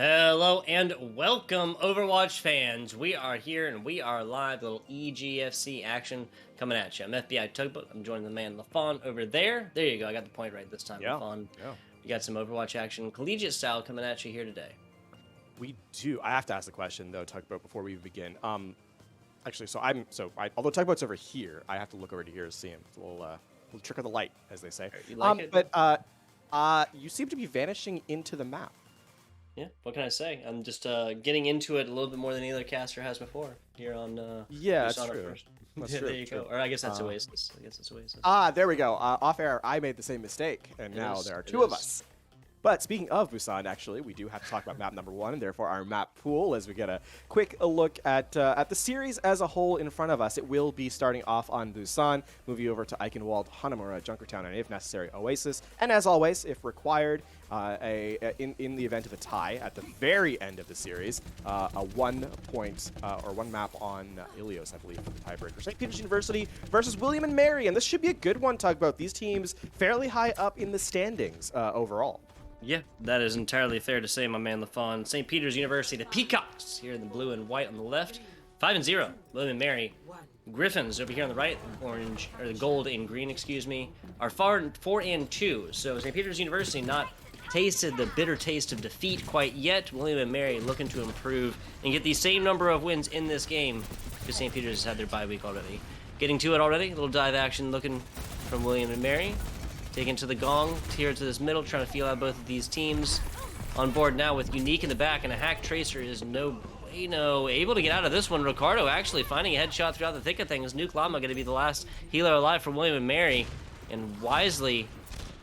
Hello and welcome, Overwatch fans. We are here and we are live. A little EGFC action coming at you. I'm FBI Tugboat. I'm joining the man LaFawn over there. There you go. I got the point right this time, LaFawn. Yeah. We got some Overwatch action, collegiate style, coming at you here today. We do. I have to ask the question though, Tugboat, before we begin. Actually, although Tugboat's over here, I have to look over to here to see him. It's a little trick of the light, as they say. You like it? But you seem to be vanishing into the map. Yeah, what can I say? I'm just getting into it a little bit more than any other caster has before here on. Yeah, that's true. That's true. There you go. Or I guess that's Oasis. There we go. Off air, I made the same mistake, and now there are two of us. But speaking of Busan, actually, we do have to talk about map number 1, and therefore our map pool, as we get a quick look at the series as a whole in front of us. It will be starting off on Busan, moving over to Eichenwald, Hanamura, Junkertown, and if necessary, Oasis. And as always, if required, in the event of a tie at the very end of the series, a 1 point or 1 map on Ilios, I believe, for the tiebreaker. St. Peter's University versus William and Mary, and this should be a good one, Tugboat. These teams fairly high up in the standings overall. Yeah, that is entirely fair to say, my man LaFawn. St. Peter's University, the Peacocks, here in the blue and white on the left. 5-0, William and Mary. Griffins over here on the right, orange, or the gold and green, excuse me, are 4-2. So St. Peter's University not tasted the bitter taste of defeat quite yet. William and Mary looking to improve and get the same number of wins in this game, because St. Peter's has had their bye week already. Getting to it already, a little dive action looking from William and Mary. Taking to the gong, here to this middle, trying to feel out both of these teams. On board now with Unique in the back, and a hack tracer is able to get out of this one. Ricardo actually finding a headshot throughout the thick of things. Nuke Llama going to be the last healer alive for William and Mary, and wisely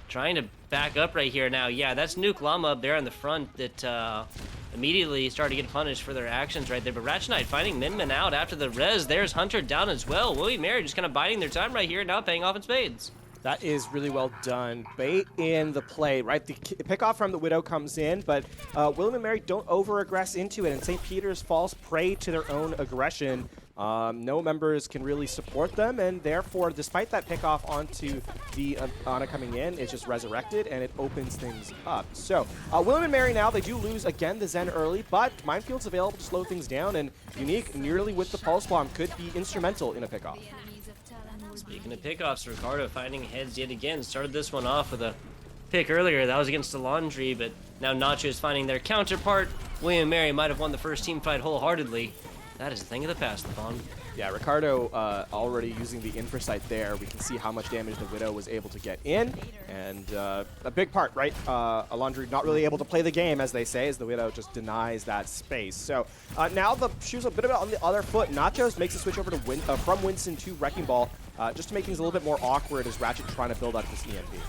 trying to back up right here now. Yeah, that's Nuke Llama up there in the front that immediately started to get punished for their actions right there. But Ratchet Knight finding Minmin out after the res. There's Hunter down as well. William and Mary just kind of biding their time right here, now paying off in spades. That is really well done. Bait in the play, right? The pickoff from the Widow comes in, but William and Mary don't over-aggress into it, and St. Peter's falls prey to their own aggression. No members can really support them, and therefore, despite that pickoff onto the Ana coming in, it's just resurrected, and it opens things up. So, William and Mary now, they do lose, again, the Zen early, but Minefield's available to slow things down, and Unique, nearly with the Pulse Bomb, could be instrumental in a pickoff. Speaking of pickoffs, Ricardo finding heads yet again. Started this one off with a pick earlier. That was against the Laundry, but now Nacho's finding their counterpart. William and Mary might have won the first team fight wholeheartedly. That is a thing of the past, LaFawn. Yeah, Ricardo already using the infrasight there. We can see how much damage the Widow was able to get in. And a big part, right? Alondri not really able to play the game, as they say, as the Widow just denies that space. So now the shoe's a bit of on the other foot. Nachos makes a switch over to from Winston to Wrecking Ball, just to make things a little bit more awkward as Ratchet trying to build up this EMP.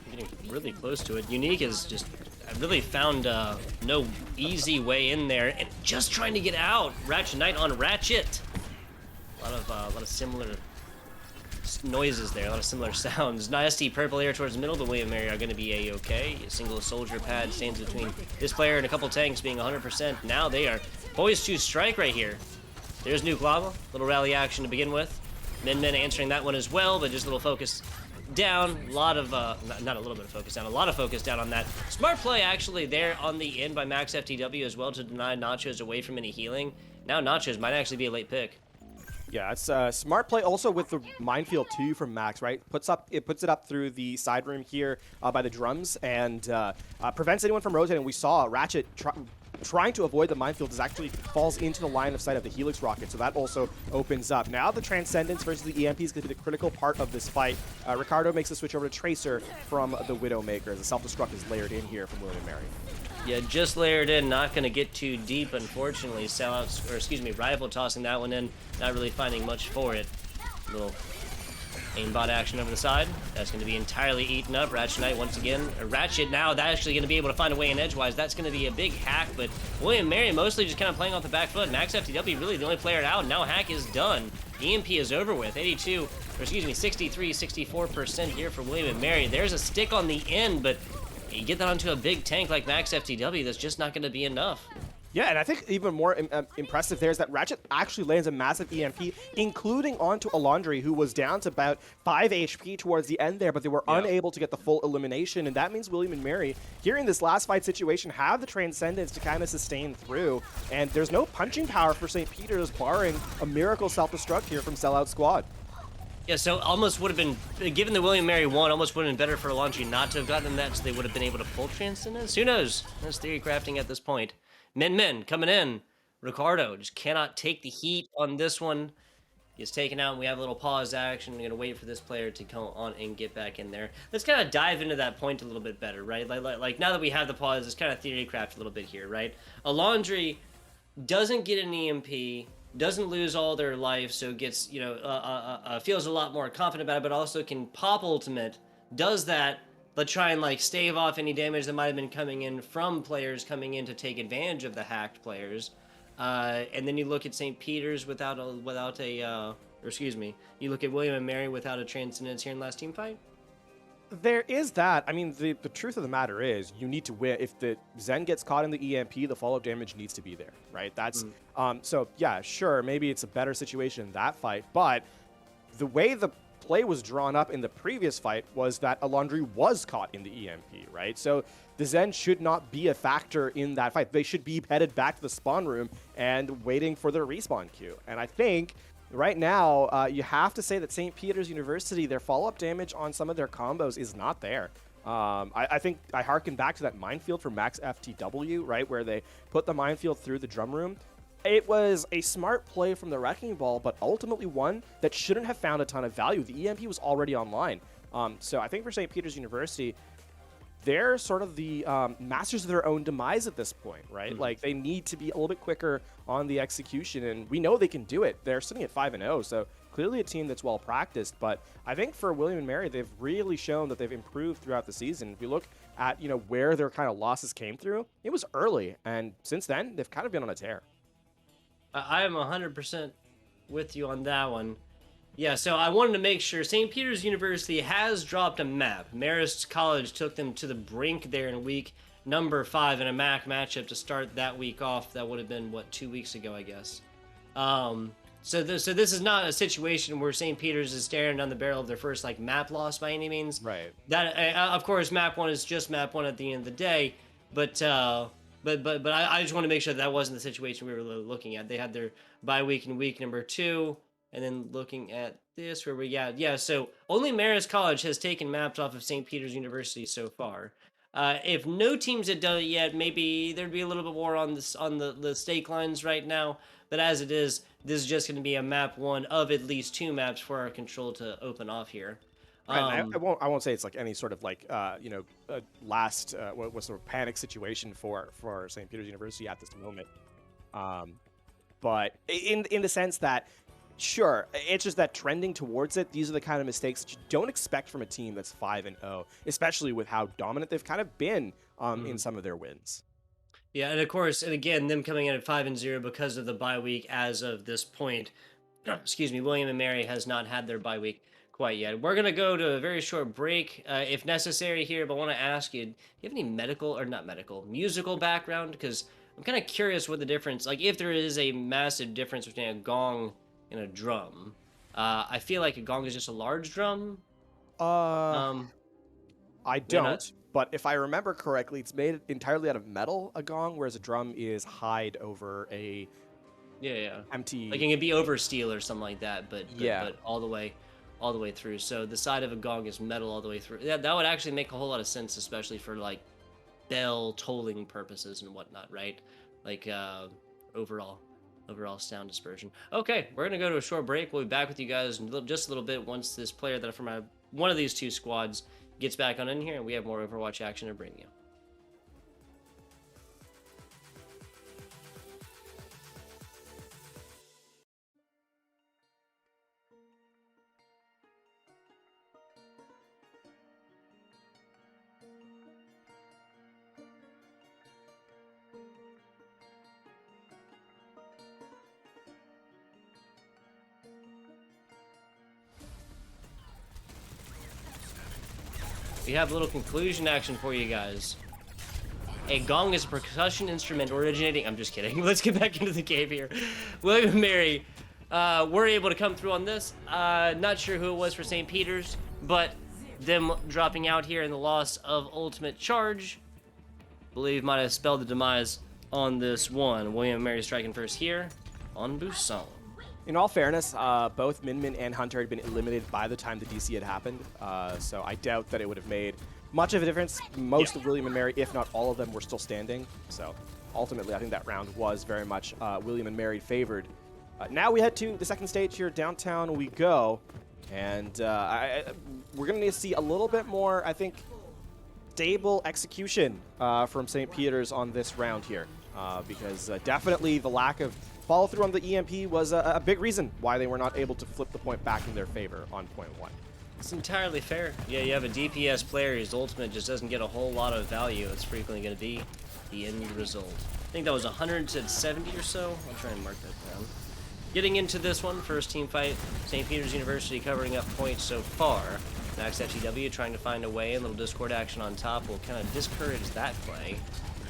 Getting really close to it. Unique is just really found no easy way in there, and just trying to get out. Ratchet Knight on Ratchet. A lot of similar noises there, a lot of similar sounds. Nasty purple air towards the middle. The William and Mary are going to be a-okay. A single soldier pad stands between this player and a couple tanks being 100%. Now they are poised to strike right here. There's Nuke Llama. Little rally action to begin with. Min answering that one as well, but just a little focus down. A lot of, not a little bit of focus down, a lot of focus down on that. Smart play actually there on the end by Max FTW as well to deny Nachos away from any healing. Now Nachos might actually be a late pick. Yeah, it's a smart play also with the minefield too from Max, right? Puts it up through the side room here by the drums and prevents anyone from rotating. We saw Ratchet trying to avoid the minefield actually falls into the line of sight of the Helix rocket, so that also opens up. Now the Transcendence versus the EMP is going to be the critical part of this fight. Ricardo makes the switch over to Tracer from the Widowmaker as the self-destruct is layered in here from William and Mary. Yeah, just layered in, not going to get too deep, unfortunately. Rival tossing that one in, not really finding much for it. Little aimbot action over the side. That's going to be entirely eaten up. Ratchet Knight once again. Ratchet now, that's actually going to be able to find a way in edgewise. That's going to be a big hack, but William and Mary mostly just kind of playing off the back foot. Max FTW really the only player out. Now hack is done. EMP is over with. 63, 64% here for William and Mary. There's a stick on the end, but you get that onto a big tank like Max FTW, that's just not going to be enough. Yeah, and I think even more impressive there is that Ratchet actually lands a massive EMP, including onto Alondri, who was down to about 5 HP towards the end there, but they were unable to get the full elimination, and that means William and Mary, here in this last fight situation, have the Transcendence to kind of sustain through, and there's no punching power for St. Peter's, barring a miracle self-destruct here from Sellout Squad. Yeah, so almost would have been, given the William Mary won, almost would have been better for Alondri not to have gotten that, so they would have been able to pull Transcendence. Who knows? That's theory crafting at this point. Min coming in. Ricardo just cannot take the heat on this one. He's taken out, and we have a little pause action. We're going to wait for this player to come on and get back in there. Let's kind of dive into that point a little bit better, right? Like now that we have the pause, let's kind of theory craft a little bit here, right? Alondri doesn't get an EMP, doesn't lose all their life, so gets, you know, feels a lot more confident about it, but also can pop ultimate, does that, but try and like stave off any damage that might have been coming in from players coming in to take advantage of the hacked players. And then you look at St. Peter's without a, or excuse me, you look at William and Mary without a Transcendence here in last team fight. There is that. I mean, the truth of the matter is you need to win. If the Zen gets caught in the EMP, the follow-up damage needs to be there, right? That's so yeah, sure, maybe it's a better situation in that fight, but the way the play was drawn up in the previous fight was that Alondri was caught in the EMP, right? So the Zen should not be a factor in that fight. They should be headed back to the spawn room and waiting for their respawn queue. And I think right now, you have to say that St. Peter's University, their follow-up damage on some of their combos is not there. I think I harken back to that minefield from Max FTW, right, where they put the minefield through the drum room. It was a smart play from the Wrecking Ball, but ultimately one that shouldn't have found a ton of value. The EMP was already online. So I think for St. Peter's University, they're sort of the masters of their own demise at this point, right? Like, they need to be a little bit quicker on the execution, and we know they can do it. They're sitting at 5-0, so clearly a team that's well practiced. But I think for William and Mary, they've really shown that they've improved throughout the season. If you look at, you know, where their kind of losses came through, it was early, and since then, they've kind of been on a tear. I am 100% with you on that one. Yeah, so I wanted to make sure St. Peter's University has dropped a map. Marist College took them to the brink there in week number 5 in a MAC matchup to start that week off. That would have been, what, 2 weeks ago, I guess. So this is not a situation where St. Peter's is staring down the barrel of their first like map loss by any means. Right. That of course map 1 is just map 1 at the end of the day, but I just want to make sure that wasn't the situation we were looking at. They had their bye week in week number 2. And then looking at this, where we got, yeah, so only Marist College has taken maps off of St. Peter's University so far. If no teams had done it yet, maybe there'd be a little bit more on this on the stake lines right now. But as it is, this is just going to be a map 1 of at least 2 maps for our control to open off here. Right, I won't say it's like any sort of like last what sort of panic situation for St. Peter's University at this moment. But in the sense that, sure, it's just that trending towards it, these are the kind of mistakes that you don't expect from a team that's 5-0, especially with how dominant they've kind of been in some of their wins. Yeah, and of course, and again, them coming in at 5-0 because of the bye week as of this point. Excuse me, William and Mary has not had their bye week quite yet. We're going to go to a very short break if necessary here, but I want to ask you, do you have any musical background? Because I'm kind of curious what the difference, like if there is a massive difference between a gong and a drum. I feel like a gong is just a large drum. I don't, but if I remember correctly, it's made entirely out of metal, a gong, whereas a drum is hide over a empty. Like it can be over steel or something like that, but all the way through. So the side of a gong is metal all the way through. Yeah, that would actually make a whole lot of sense, especially for like bell tolling purposes and whatnot, right? Like overall sound dispersion. Okay, we're gonna go to a short break. We'll be back with you guys in just a little bit once this player that from one of these 2 squads gets back on in here, and we have more Overwatch action to bring you. We have a little conclusion action for you guys. A gong is a percussion instrument originating. I'm just kidding. Let's get back into the game here. William and Mary were able to come through on this. Not sure who it was for St. Peter's, but them dropping out here in the loss of Ultimate Charge, believe might have spelled the demise on this one. William and Mary striking first here on Busan. In all fairness, both Min Min and Hunter had been eliminated by the time the DC had happened, so I doubt that it would have made much of a difference. Most of William and Mary, if not all of them, were still standing. So ultimately, I think that round was very much William and Mary favored. Now we head to the second stage here. Downtown we go. And we're going to need to see a little bit more, I think, stable execution from St. Peter's on this round here. Because definitely the lack of follow-through on the EMP was a big reason why they were not able to flip the point back in their favor on point 1. It's entirely fair. Yeah, you have a DPS player whose ultimate just doesn't get a whole lot of value. It's frequently going to be the end result. I think that was 170 or so. I'll try and mark that down. Getting into this one, first team fight, St. Peter's University covering up points so far. Max FTW trying to find a way, a little Discord action on top will kind of discourage that play.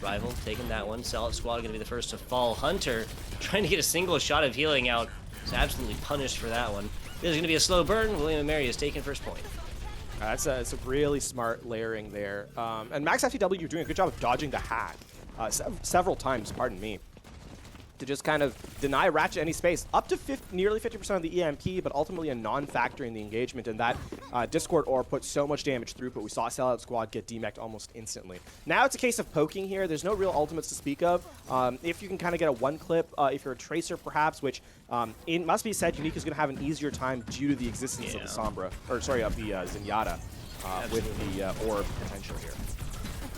Rival taking that one. Sell-Out Squad going to be the first to fall. Hunter trying to get a single shot of healing out. Is absolutely punished for that one. This is going to be a slow burn. William and Mary is taking first point. It's a really smart layering there. And Max FTW, you're doing a good job of dodging the hack several times, pardon me, to just kind of deny Ratchet any space. Up to nearly 50% of the EMP, but ultimately a non-factor in the engagement, and that Discord Orb put so much damage through, but we saw Sellout Squad get demeched almost instantly. Now it's a case of poking here. There's no real ultimates to speak of. If you can kind of get a one-clip, if you're a Tracer perhaps, which it must be said, Unique is going to have an easier time due to the existence of the Sombra, or sorry, of the Zenyatta with the Orb potential here.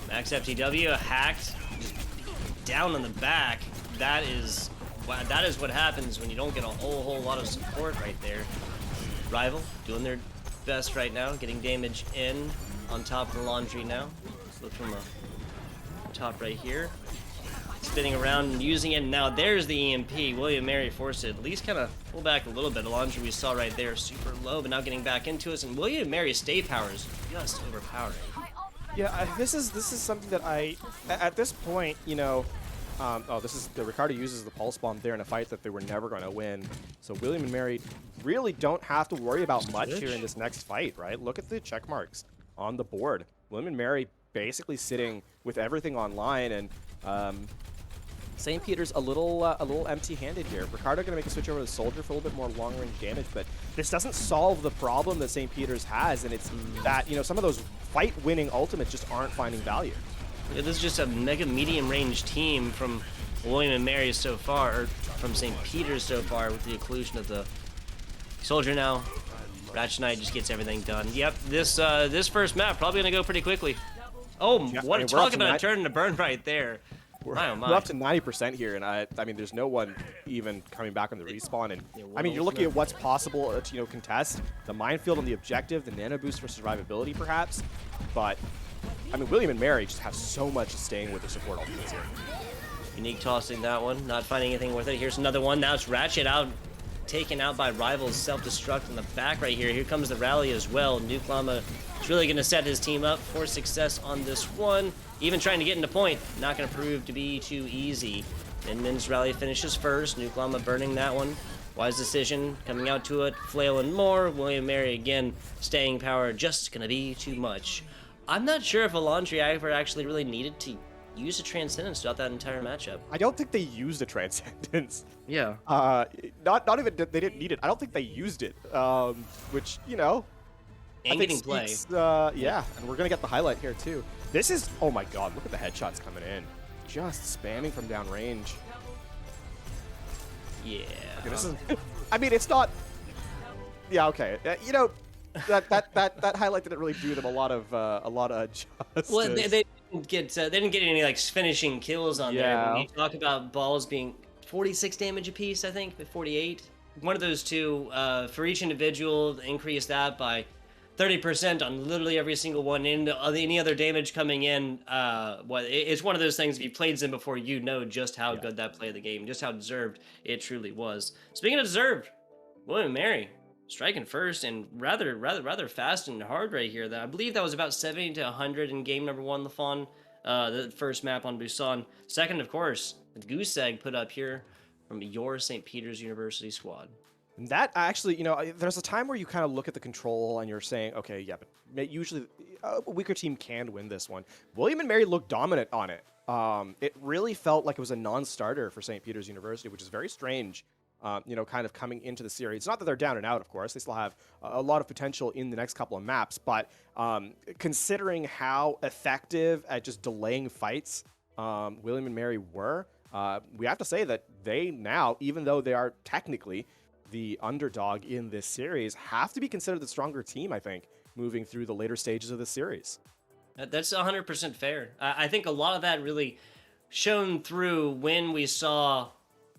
Max FTW hacked, just down on the back. That is what happens when you don't get a whole lot of support right there. Rival doing their best right now, getting damage in on top of the laundry now. Look from the top right here. Spinning around and using it, and now there's the EMP. William Mary forced it at least kind of pull back a little bit. The laundry we saw right there, super low, but now getting back into us, and William Mary's stay power is just overpowering. Yeah, this is something that at this point, you know, Ricardo uses the pulse bomb there in a fight that they were never going to win. So William and Mary really don't have to worry about much here in this next fight, right? Look at the check marks on the board. William and Mary basically sitting with everything online, and St. Peter's a little empty-handed here. Ricardo going to make a switch over to the Soldier for a little bit more long-range damage, but this doesn't solve the problem that St. Peter's has, and it's that, you know, some of those fight-winning ultimates just aren't finding value. Yeah, this is just a mega medium-range team from William and Mary so far, or from St. Peter's so far, with the inclusion of the Soldier now. Ratchet Knight just gets everything done. Yep, this first map probably gonna go pretty quickly. Oh, yeah, what talk about a turn to burn right there. We're up to 90% here, and I mean, there's no one even coming back on the respawn. And I mean, you're looking at what's possible to, you know, contest the minefield on the objective, the nano boost for survivability, perhaps. But I mean, William and Mary just have so much staying with the support ultimates here. Unique tossing that one, not finding anything with it. Here's another one. Now it's Ratchet out, taken out by Rival's self-destruct in the back right here. Here comes the rally as well. Nuke Llama is really going to set his team up for success on this one. Even trying to get into point, not going to prove to be too easy. Min Min's rally finishes first. Nuke Llama burning that one. Wise decision, coming out to it, flailing more. William Mary again, staying power, just going to be too much. I'm not sure if Alondri ever actually really needed to use a Transcendence throughout that entire matchup. I don't think they used a Transcendence. Yeah. Not even they didn't need it. I don't think they used it. Which, you know, And getting play. Yeah, and we're gonna get the highlight here too. This is, oh my god, look at the headshots coming in. Just spamming from downrange. Yeah. Okay, this is, I mean, it's not. Yeah, okay. You know, that highlight didn't really do them a lot of justice. Well, they didn't get any like finishing kills on there. When you talk about balls being 46 damage apiece, I think, 48. One of those two for each individual. Increase that by 30% on literally every single one. And any other damage coming in, it's one of those things. If you played Zim before, you know just how good that play of the game, just how deserved it truly was. Speaking of deserved, William and Mary striking first and rather fast and hard right here. I believe that was about 70 to 100 in game number one, LaFawn. the first map on Busan. Second, of course, the goose egg put up here from your St. Peter's University squad. And that actually, there's a time where you kind of look at the control and you're saying, okay, yeah, but usually a weaker team can win this one. William and Mary looked dominant on it. It really felt like it was a non-starter for St. Peter's University, which is very strange, kind of coming into the series. It's not that they're down and out, of course. They still have a lot of potential in the next couple of maps, but considering how effective at just delaying fights William and Mary were, we have to say that they now, even though they are technically the underdog in this series, have to be considered the stronger team, I think, moving through the later stages of the series. That's 100% fair. I think a lot of that really shone through when we saw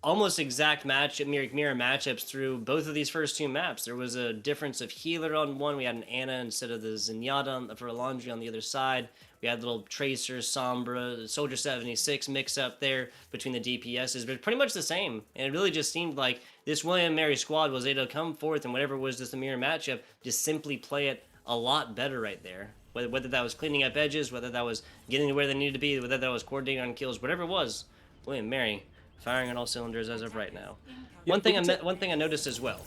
almost exact mirror matchups through both of these first two maps. There was a difference of healer on one. We had an Ana instead of the Zenyatta for Laundry on the other side. We had little Tracer, Sombra, Soldier 76 mix up there between the DPSs, but pretty much the same. And it really just seemed like this William & Mary squad was able to come forth and whatever was just a mirror matchup, just simply play it a lot better right there. Whether that was cleaning up edges, whether that was getting to where they needed to be, whether that was coordinating on kills, whatever it was, William & Mary firing on all cylinders as of right now. One thing I noticed as well.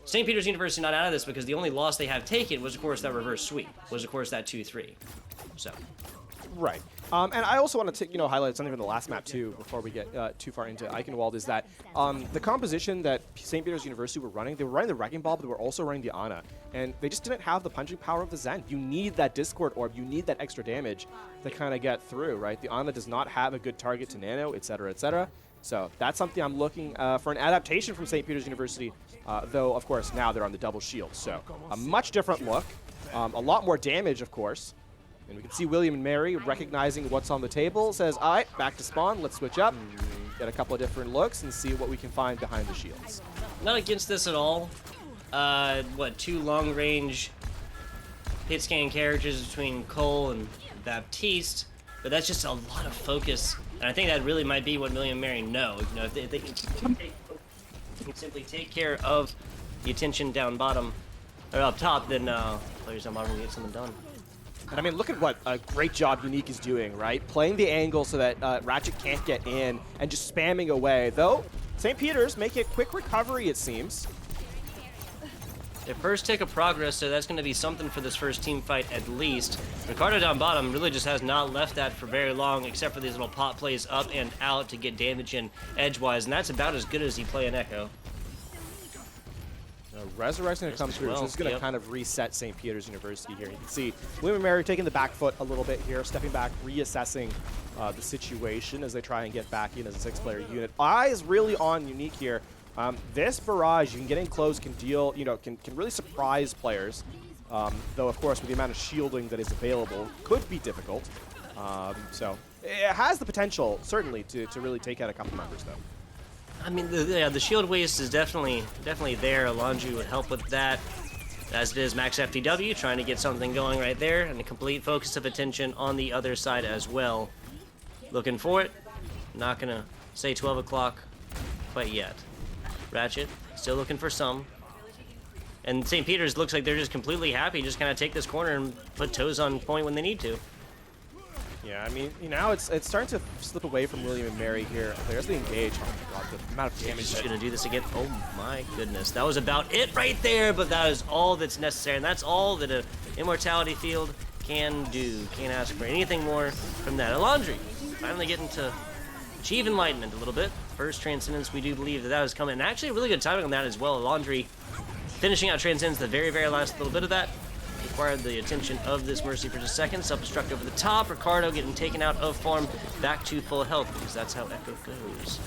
St. Peter's University not out of this because the only loss they have taken was, of course, that reverse sweep. Was, of course, that 2-3. So. Right. And I also want to highlight something from the last map, too, before we get too far into Eichenwald, is that the composition that St. Peter's University were running, they were running the Wrecking Ball, but they were also running the Ana. And they just didn't have the punching power of the Zen. You need that Discord Orb. You need that extra damage to kind of get through, right? The Ana does not have a good target to Nano, etc., etc. So that's something I'm looking for an adaptation from St. Peter's University, though, of course, now they're on the double shield. So a much different look, a lot more damage, of course. And we can see William and Mary recognizing what's on the table, says, all right, back to spawn, let's switch up, get a couple of different looks, and see what we can find behind the shields. Not against this at all. Two long-range hit scan characters between Cole and Baptiste, but that's just a lot of focus. And I think that really might be what William and Mary know. If they can simply take care of the attention down bottom, or up top, then players down bottom will get something done. And I mean, look at what a great job Unique is doing, right? Playing the angle so that Ratchet can't get in and just spamming away. Though, St. Peter's make a quick recovery, it seems. Their first tick of progress, so that's going to be something for this first team fight at least. Ricardo down bottom really just has not left that for very long, except for these little pot plays up and out to get damage in edgewise, and that's about as good as he play an Echo. Resurrect's going to come through, so this is going to kind of reset St. Peter's University here. You can see William and Mary taking the back foot a little bit here, stepping back, reassessing the situation as they try and get back in as a 6-player unit. Eyes really on Unique here. This barrage, you can get in close, can deal, can really surprise players. Though, of course, with the amount of shielding that is available, could be difficult. So it has the potential, certainly, to really take out a couple members, though. I mean, the shield waste is definitely there. Laundry would help with that, as it is Max FTW trying to get something going right there, and a complete focus of attention on the other side as well. Looking for it. Not gonna say 12 o'clock quite yet. Ratchet still looking for some. And St. Peter's looks like they're just completely happy, just kind of take this corner and put toes on point when they need to. Yeah, I mean, now it's starting to slip away from William and Mary here. There's the engage. Oh my god, the amount of damage. He's gonna do this again. Oh my goodness, that was about it right there. But that is all that's necessary, and that's all that an Immortality Field can do. Can't ask for anything more from that. A Laundry finally getting to achieve enlightenment a little bit. First Transcendence, we do believe that is coming. And actually, really good timing on that as well. Laundry finishing out Transcendence, the very, very last little bit of that. Required the attention of this Mercy for just a second. Self-destruct over the top. Ricardo getting taken out of farm back to full health because that's how Echo goes.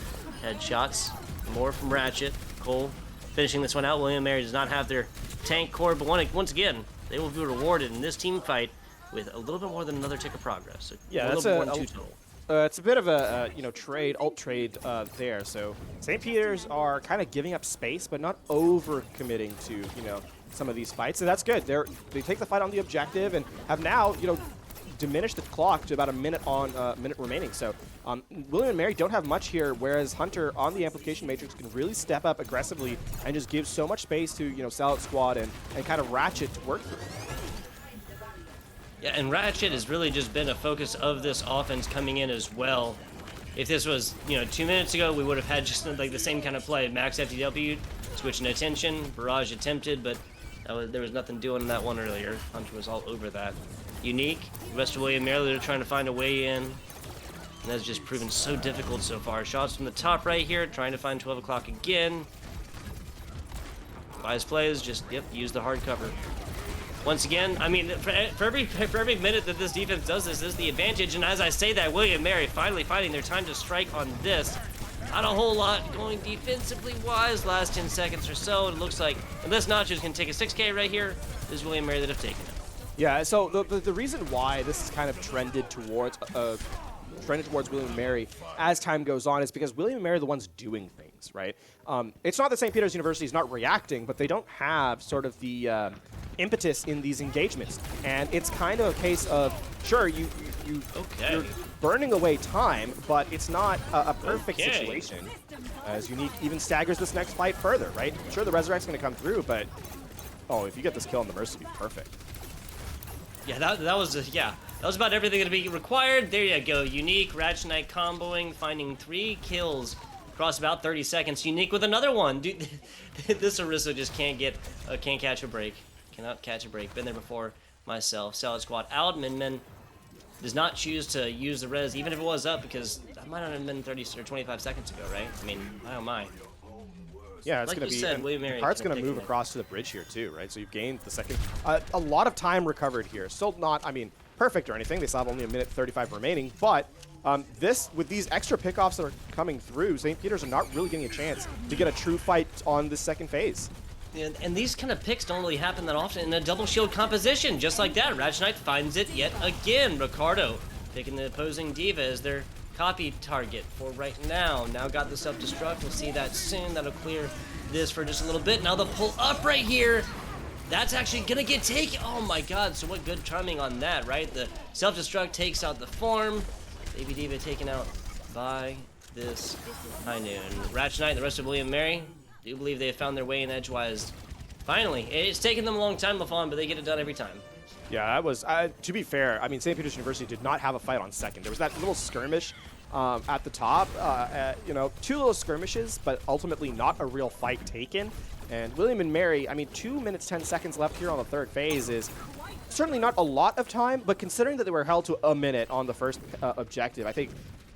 Headshots. More from Ratchet. Cole finishing this one out. William and Mary does not have their tank core, but once again, they will be rewarded in this team fight with a little bit more than another tick of progress. So yeah, that's more than 2 total. It's a bit of a alt trade there. So St. Peter's are kind of giving up space, but not over committing to some of these fights, and that's good. They take the fight on the objective and have now diminished the clock to about a minute remaining. So William and Mary don't have much here, whereas Hunter on the amplification matrix can really step up aggressively and just give so much space to Salad Squad and kind of Ratchet to work through. Yeah, and Ratchet has really just been a focus of this offense coming in as well. If this was, 2 minutes ago, we would have had just like the same kind of play. Max FTW, switching attention, barrage attempted, but there was nothing doing that one earlier. Hunter was all over that. Unique, rest of William Mary, they're trying to find a way in. And that's just proven so difficult so far. Shots from the top right here, trying to find 12 o'clock again. Wise plays, just, use the hard cover. Once again, I mean, for every minute that this defense does this is the advantage. And as I say that, William Mary finally finding their time to strike on this. Not a whole lot going defensively wise. Last 10 seconds or so, it looks like unless Nachos can take a 6K right here, this is William Mary that have taken it. Yeah. So the reason why this is kind of trended towards William Mary as time goes on is because William Mary are the ones doing things, right? It's not that St. Peter's University is not reacting, but they don't have sort of the impetus in these engagements, and it's kind of a case of you're burning away time, but it's not a perfect situation. As Unique even staggers this next fight further, right? Sure, the Resurrect's going to come through, but if you get this kill on the Mercy, it'd be perfect. Yeah, that was about everything that would be required. There you go. Unique, Ratchet Knight comboing, finding 3 kills across about 30 seconds. Unique with another one. Dude, this Orisa just can't catch a break. Cannot catch a break. Been there before myself. Salad Squad out. Min does not choose to use the res, even if it was up, because that might not have been 30 or 25 seconds ago, right? I mean, oh my. Yeah, it's going to be. Heart's going to move across to the bridge here too, right? So you've gained the second. A lot of time recovered here. Still not, perfect or anything. They still have only a minute 35 remaining, but with these extra pickoffs that are coming through, St. Peter's are not really getting a chance to get a true fight on this second phase. And these kind of picks don't really happen that often in a double shield composition. Just like that, Ratchet Knight finds it yet again. Ricardo picking the opposing Diva as their copy target for right now. Now got the self-destruct. We'll see that soon. That'll clear this for just a little bit. Now the pull up right here. That's actually gonna get taken. Oh my god, so what good timing on that, right? The self-destruct takes out the farm. Baby Diva taken out by this high noon. Ratchet Knight and the rest of William Mary do believe they have found their way in edgewise. Finally, it's taken them a long time, LaFawn, but they get it done every time. Yeah, that was, to be fair, St. Peter's University did not have a fight on second. There was that little skirmish at the top, 2 little skirmishes, but ultimately not a real fight taken. And William and Mary, 2 minutes, 10 seconds left here on the third phase is certainly not a lot of time, but considering that they were held to a minute on the first objective, I think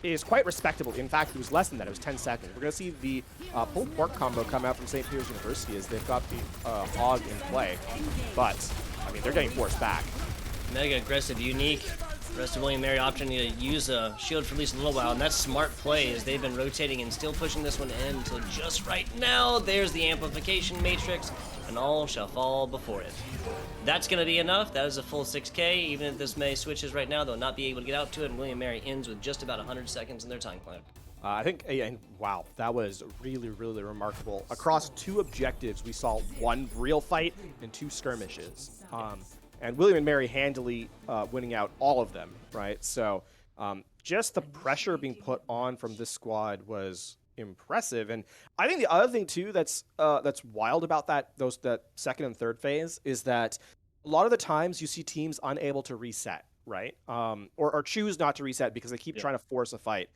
it is quite respectable. In fact, it was less than that. It was 10 seconds. We're going to see the pulled pork combo come out from St. Peter's University as they've got the hog in play. But, they're getting forced back. Mega aggressive, Unique. The rest of William Mary opting to use a shield for at least a little while, and that's smart play as they've been rotating and still pushing this one in until just right now. There's the amplification matrix, and all shall fall before it. That's going to be enough. That is a full 6K. Even if this May switches right now, they'll not be able to get out to it, and William Mary ends with just about 100 seconds in their time clock. I think, and wow, that was really, really remarkable. Across 2 objectives, we saw 1 real fight and 2 skirmishes. And William and Mary handily winning out all of them, right? So just the pressure being put on from this squad was impressive. And I think the other thing too that's wild about that second and third phase is that a lot of the times you see teams unable to reset, right? Or choose not to reset because they keep trying to force a fight.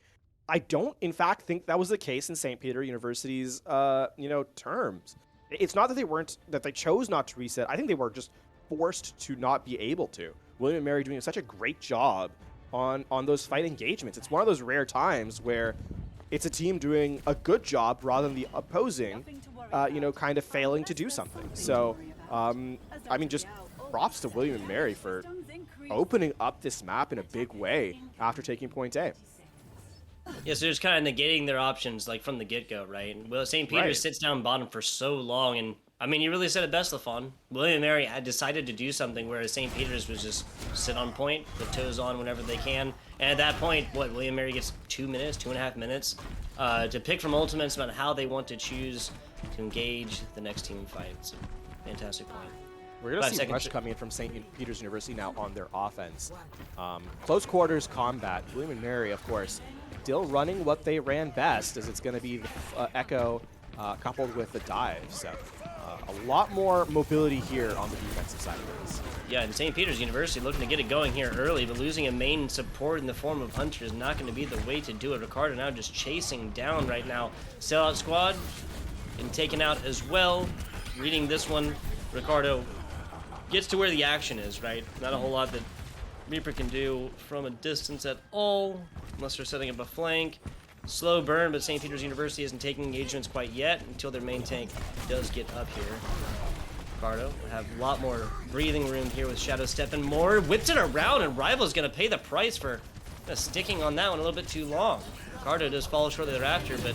I don't, in fact, think that was the case in St. Peter University's, terms. It's not that they chose not to reset. I think they were just forced to not be able to. William and Mary doing such a great job on those fight engagements. It's one of those rare times where it's a team doing a good job rather than the opposing, kind of failing to do something. So, just props to William and Mary for opening up this map in a big way after taking point A. Yeah, so just kind of negating their options like from the get-go, right? Well, St. Peter's sits down bottom for so long, and you really said it best, LaFawn. William and Mary had decided to do something, whereas St. Peter's was just sit on point, put toes on whenever they can. And at that point, William and Mary gets 2.5 minutes to pick from ultimates about how they want to choose to engage the next team fight. So, fantastic point. We're going to see rush coming in from St. Peter's University now on their offense. Close quarters combat. William and Mary, of course, still running what they ran best, as it's going to be the Echo coupled with the dive. So A lot more mobility here on the defensive side of things. Yeah, and St. Peter's University looking to get it going here early, but losing a main support in the form of Hunter is not going to be the way to do it. Ricardo now just chasing down right now. Sellout squad and taken out as well. Reading this one, Ricardo gets to where the action is, right? Not a whole lot that Reaper can do from a distance at all, unless they're setting up a flank. Slow burn, but St. Peter's University isn't taking engagements quite yet until their main tank does get up here. Ricardo will have a lot more breathing room here with Shadow stepping more. Whips it around, and Rival's going to pay the price for sticking on that one a little bit too long. Ricardo does fall shortly thereafter, but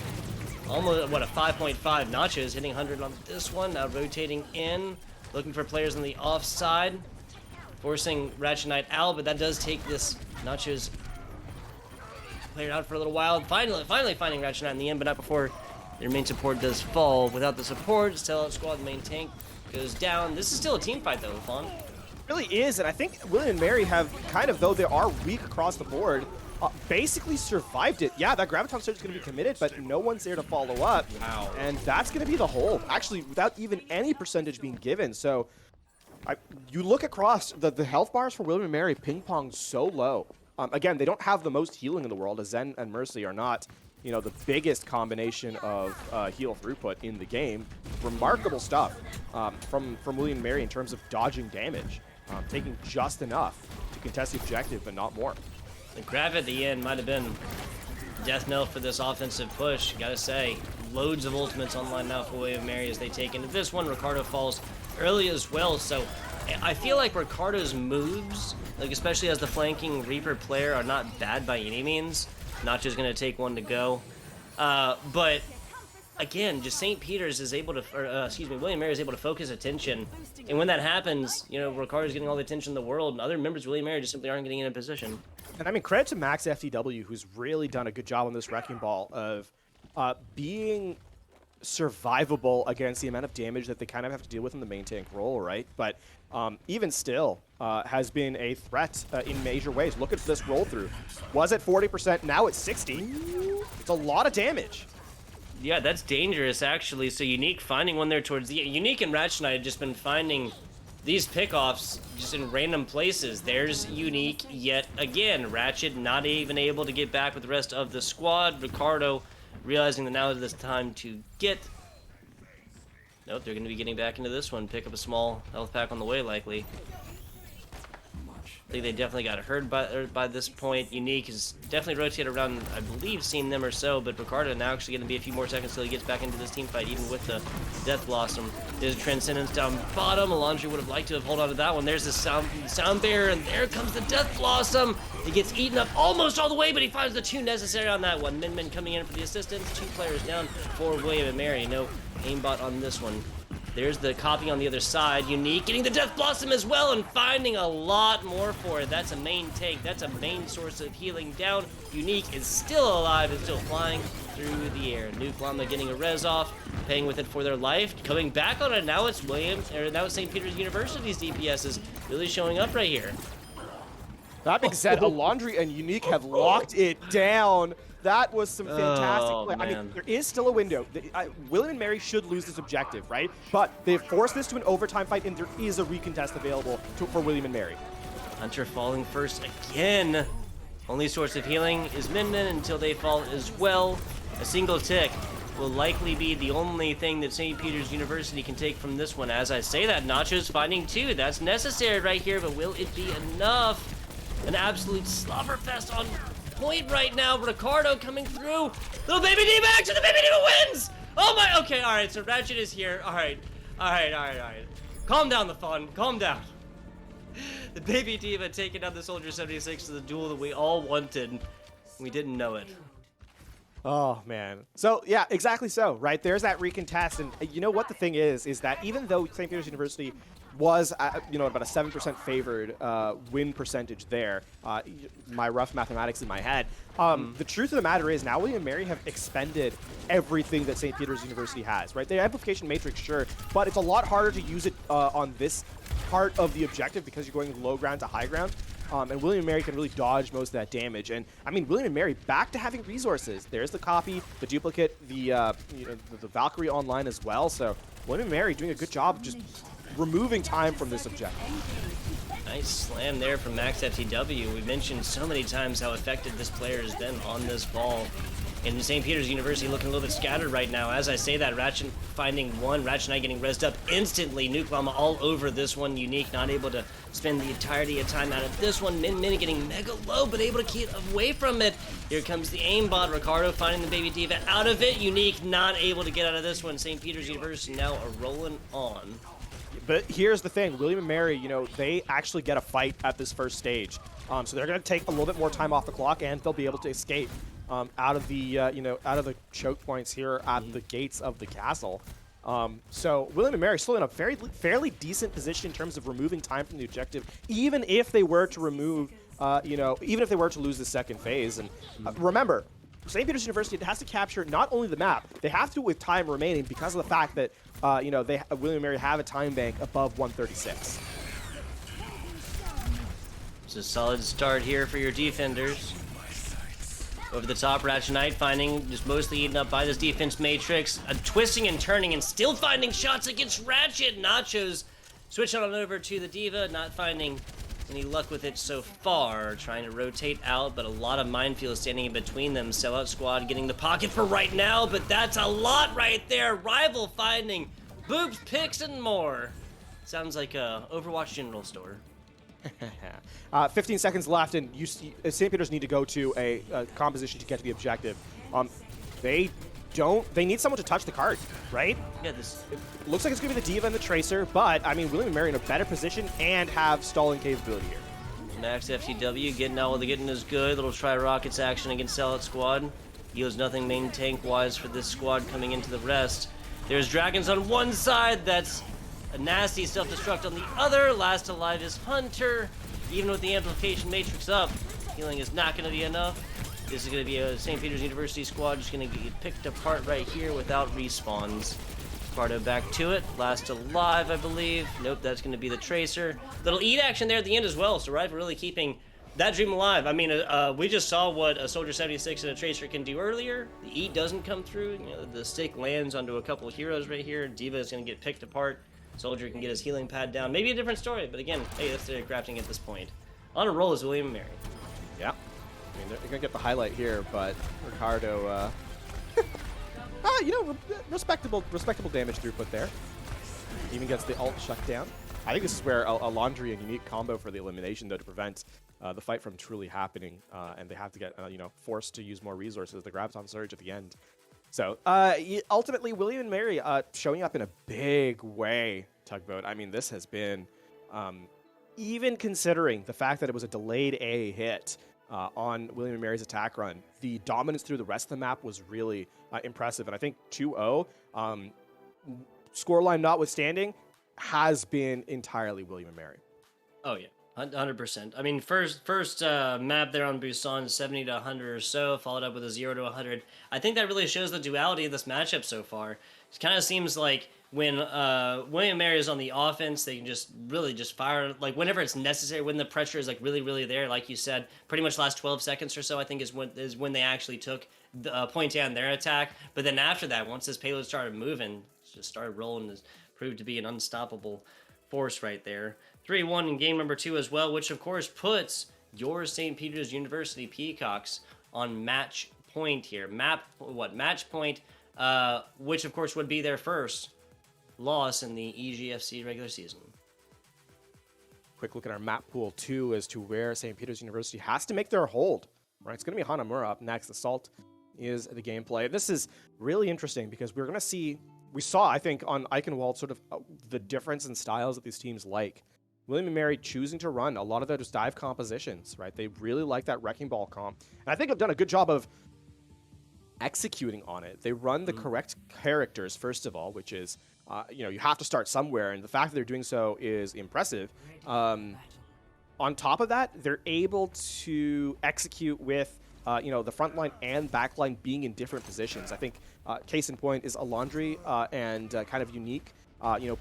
almost, what, a 5.5. Nachos hitting 100 on this one. Now rotating in, looking for players on the offside, forcing Ratchet Knight out, but that does take this Nachos player out for a little while. Finally finding Ratchet Knight in the end, but not before their main support does fall. Without the support, Sellout Squad, the main tank, goes down. This is still a team fight, though, Fawn. It really is, and I think William and Mary have kind of, though they are weak across the board, basically survived it. Yeah, that Graviton Surge is going to be committed, but no one's there to follow up. Wow. And that's going to be the hold, actually, without even any percentage being given. So you look across, the health bars for William and Mary ping-pong so low. Again, they don't have the most healing in the world, as Zen and Mercy are not, you know, the biggest combination of heal throughput in the game. Remarkable stuff from William and Mary in terms of dodging damage, taking just enough to contest the objective, but not more. The grab at the end might have been death knell for this offensive push. Gotta say, loads of ultimates online now for William and Mary as they take into this one. Ricardo falls early as well, so I feel like Ricardo's moves, like especially as the flanking Reaper player, are not bad by any means. Not just going to take one to go. But again, just St. Peter's is able to, William Mary is able to focus attention. And when that happens, you know, Ricardo's getting all the attention in the world, and other members of William Mary just simply aren't getting in a position. And I mean, credit to Max FTW, who's really done a good job on this Wrecking Ball of being survivable against the amount of damage that they kind of have to deal with in the main tank role, right? But even still, has been a threat in major ways. Look at this roll through. Was at 40%, now it's 60. It's a lot of damage. Yeah, that's dangerous, actually. So Unique finding one there towards the... Unique and Ratchet Knight have just been finding these pickoffs just in random places. There's Unique yet again. Ratchet not even able to get back with the rest of the squad. Ricardo realizing that now is the time to get... Nope, they're going to be getting back into this one. Pick up a small health pack on the way, likely. I think they definitely got hurt by this point. Unique has definitely rotated around, I believe, seen them or so, but Ricardo now actually going to be a few more seconds until he gets back into this team fight, even with the Death Blossom. There's a Transcendence down bottom. Alondri would have liked to have held on to that one. There's the sound Bear, and there comes the Death Blossom. He gets eaten up almost all the way, but he finds the two necessary on that one. Min coming in for the assistance. 2 players down for William and Mary. No aimbot on this one. There's the copy on the other side. Unique getting the Death Blossom as well and finding a lot more for it. That's a main tank. That's a main source of healing down. Unique is still alive and still flying through the air. Nuke Llama getting a res off, paying with it for their life. Coming back on it. Now it's now it's St. Peter's University's DPS is really showing up right here. That being said, Alondri and Unique have locked it down. That was some fantastic play. I mean, there is still a window. William and Mary should lose this objective, right? But they've forced this to an overtime fight, and there is a recontest available for William and Mary. Hunter falling first again. Only source of healing is Min until they fall as well. A single tick will likely be the only thing that St. Peter's University can take from this one. As I say that, Nacho's finding 2. That's necessary right here, but will it be enough? An absolute slobberfest on point right now. Ricardo coming through. Little Baby D-Max, and the Baby Diva wins! Oh my, okay, alright, so Ratchet is here. Alright. Calm down, the fun. Calm down. The Baby Diva taking down the Soldier 76 to the duel that we all wanted. We didn't know it. Oh, man. So, yeah, exactly so, right? There's that recontest, and you know what the thing is that even though St. Peter's University was, you know, about a 7% favored win percentage there, my rough mathematics in my head, the truth of the matter is now William and Mary have expended everything that St. Peter's University has, right? The amplification matrix, sure, but it's a lot harder to use it on this part of the objective because you're going low ground to high ground. and William and Mary can really dodge most of that damage. And I mean, William and Mary back to having resources. There's the copy, the duplicate, the Valkyrie online as well. So William and Mary doing a good job of just removing time from this objective. Nice slam there from Max FTW. We mentioned so many times how effective this player has been on this ball. And St. Peter's University looking a little bit scattered right now. As I say that, Ratchet finding one, Ratchet Knight getting rezzed up instantly. Nuke Llama all over this one. Unique not able to spend the entirety of time out of this one. Min getting mega low, but able to keep away from it. Here comes the aimbot. Ricardo finding the Baby Diva out of it. Unique not able to get out of this one. St. Peter's University now are rolling on. But here's the thing, William and Mary, you know, they actually get a fight at this first stage. So they're going to take a little bit more time off the clock, and they'll be able to escape out of the out of the choke points here at the gates of the castle. So William and Mary still in a fairly decent position in terms of removing time from the objective, even if they were to remove, even if they were to lose the second phase. And remember, St. Peter's University has to capture not only the map, they have to with time remaining because of the fact that William and Mary have a time bank above 136. It's a solid start here for your defenders. Over the top, Ratchet Knight finding just mostly eaten up by this defense matrix, twisting and turning and still finding shots against Ratchet. Nachos switching on over to the Diva, not finding any luck with it so far. Trying to rotate out, but a lot of minefield standing in between them. Sellout Squad getting the pocket for right now, but that's a lot right there. Rival finding boobs, picks, and more. Sounds like a Overwatch general store. 15 seconds left, and St. Peter's need to go to a composition to get to the objective. They need someone to touch the card, right? Yeah, it looks like it's going to be the Diva and the Tracer, but, I mean, William and Mary in a better position and have stalling capability here. Max FTW getting out while the getting is good. Little try rockets action against Sellout Squad. Yields nothing main tank-wise for this squad coming into the rest. There's Dragons on one side, that's a nasty self-destruct on the other. Last alive is Hunter. Even with the amplification matrix up, healing is not going to be enough. This is going to be a St. Peter's University squad just going to get picked apart right here without respawns. Ricardo back to it. Last alive, I believe. Nope, that's going to be the Tracer. Little eat action there at the end as well, so Rival really keeping that dream alive. I mean, we just saw what a Soldier 76 and a Tracer can do earlier. The eat doesn't come through. You know, the stick lands onto a couple of heroes right here. Diva is going to get picked apart. Soldier can get his healing pad down. Maybe a different story, but again, hey, that's their crafting at this point. On a roll is William and Mary. Yeah. I mean, they're going to get the highlight here, but Ricardo, respectable damage throughput there. Even gets the ult shut down. I think this is where a Laundry and Unique combo for the elimination, though, to prevent the fight from truly happening, and they have to get, forced to use more resources. The Graviton Surge at the end. So, ultimately, William and Mary showing up in a big way, Tugboat. I mean, this has been, even considering the fact that it was a delayed A hit on William and Mary's attack run, the dominance through the rest of the map was really impressive. And I think 2-0, scoreline notwithstanding, has been entirely William and Mary. Oh, yeah. 100%. I mean, first map there on Busan, 70 to 100 or so, followed up with a 0 to 100. I think that really shows the duality of this matchup so far. It kind of seems like when William Mary is on the offense, they can just really just fire, like, whenever it's necessary, when the pressure is, like, really, really there, like you said, pretty much last 12 seconds or so, I think is when they actually took the point down their attack. But then after that, once this payload started moving, it just started rolling, it proved to be an unstoppable force right there. 3-1 in game number 2 as well, which of course puts your St. Peter's University Peacocks on match point here. Match point, which of course would be their first loss in the EGFC regular season. Quick look at our map pool too as to where St. Peter's University has to make their hold. Right, it's going to be Hanamura up next. Assault is the gameplay. This is really interesting because we're going to see, we saw, I think, on Eichenwald sort of the difference in styles that these teams like. William and Mary choosing to run a lot of those dive compositions, right? They really like that Wrecking Ball comp. And I think I've done a good job of executing on it. They run the correct characters, first of all, which is, you have to start somewhere. And the fact that they're doing so is impressive. On top of that, they're able to execute with, the front line and back line being in different positions. I think case in point is Alondri and kind of Unique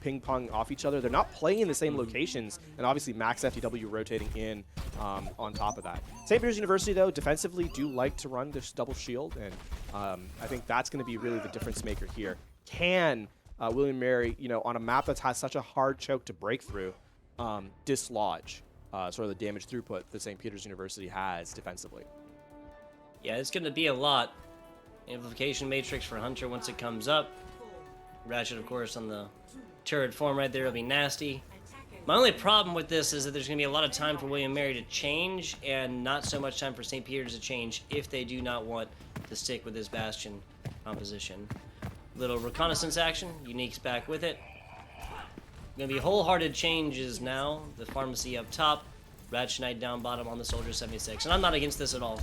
ping pong off each other. They're not playing in the same locations, and obviously Max FTW rotating in on top of that. St. Peter's University, though, defensively do like to run this double shield, and I think that's going to be really the difference maker here. Can William Mary, on a map that has such a hard choke to break through, dislodge sort of the damage throughput that St. Peter's University has defensively? Yeah, it's going to be a lot. Amplification matrix for Hunter once it comes up. Ratchet, of course, on the turret form right there will be nasty. My only problem with this is that there's going to be a lot of time for William Mary to change and not so much time for St. Peter's to change if they do not want to stick with this Bastion composition. Little reconnaissance action. Unique's back with it. Going to be wholehearted changes now. The Pharmacy up top. Ratchet Knight down bottom on the Soldier 76. And I'm not against this at all.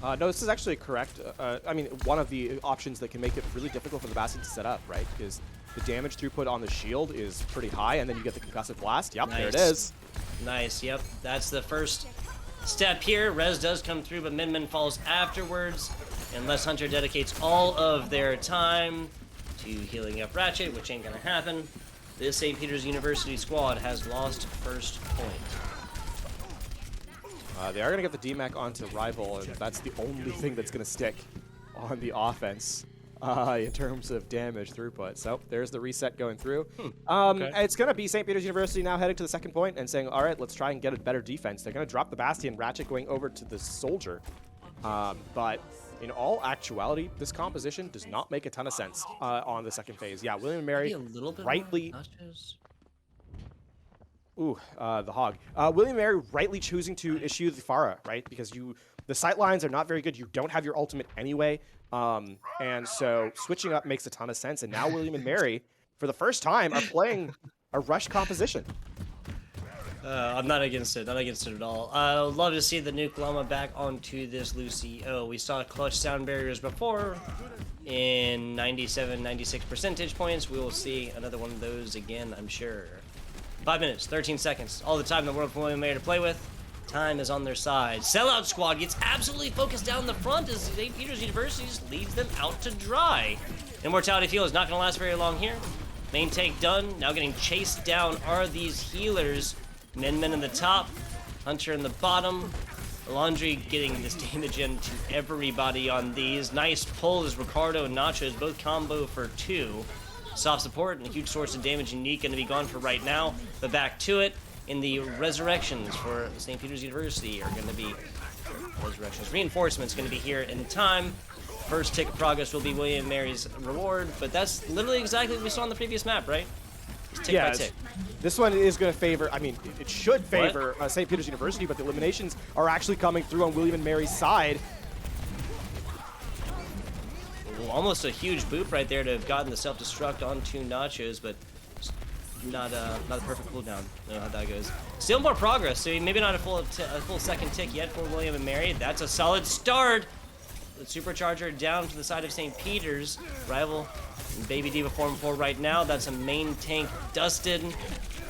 No, this is actually correct. I mean, one of the options that can make it really difficult for the Bastion to set up, right? Because the damage throughput on the shield is pretty high, and then you get the concussive blast. Yep, Nice. there it is. Nice, yep. That's the first step here. Res does come through, but Min Min falls afterwards. Unless Hunter dedicates all of their time to healing up Ratchet, which ain't gonna happen. This St. Peter's University squad has lost first point. They are going to get the DMAC onto Rival, and that's the only thing that's going to stick on the offense in terms of damage throughput. So there's the reset going through. Okay. It's going to be St. Peter's University now heading to the second point and saying, all right, let's try and get a better defense. They're going to drop the Bastion, Ratchet going over to the Soldier. But in all actuality, this composition does not make a ton of sense on the second phase. Yeah, William and Mary Maybe a little bit rightly... more nachos. Ooh, the hog. William and Mary rightly choosing to issue the Pharah, right? Because the sight lines are not very good. You don't have your ultimate anyway. And so switching up makes a ton of sense. And now William and Mary, for the first time, are playing a rush composition. I'm not against it. Not against it at all. I would love to see the Nuke Llama back onto this Lucy. Oh, we saw clutch sound barriers before in 97, 96 percentage points. We will see another one of those again, I'm sure. 5 minutes, 13 seconds. All the time in the world for William Mayer to play with. Time is on their side. Sellout Squad gets absolutely focused down the front as St. Peter's University leads them out to dry. Immortality Field is not going to last very long here. Main tank done. Now getting chased down are these healers. Min Min in the top. Hunter in the bottom. Laundry getting this damage into everybody on these. Nice pull as Ricardo and Nachos both combo for 2. Soft support and a huge source of damage. Unique going to be gone for right now, but back to it. In the resurrections for St. Peter's University are going to be resurrections. Reinforcements going to be here in time. First tick of progress will be William Mary's reward, but that's literally exactly what we saw on the previous map, right? Just tick by tick. This one is going to favor, I mean, it should favor St. Peter's University, but the eliminations are actually coming through on William and Mary's side. Almost a huge boop right there to have gotten the self-destruct onto Nachos, but not a perfect cooldown. I don't know how that goes. Still more progress, so maybe not a full second tick yet for William and Mary. That's a solid start. The supercharger down to the side of St. Peter's. Rival in Baby Diva form 4 right now. That's a main tank dusted.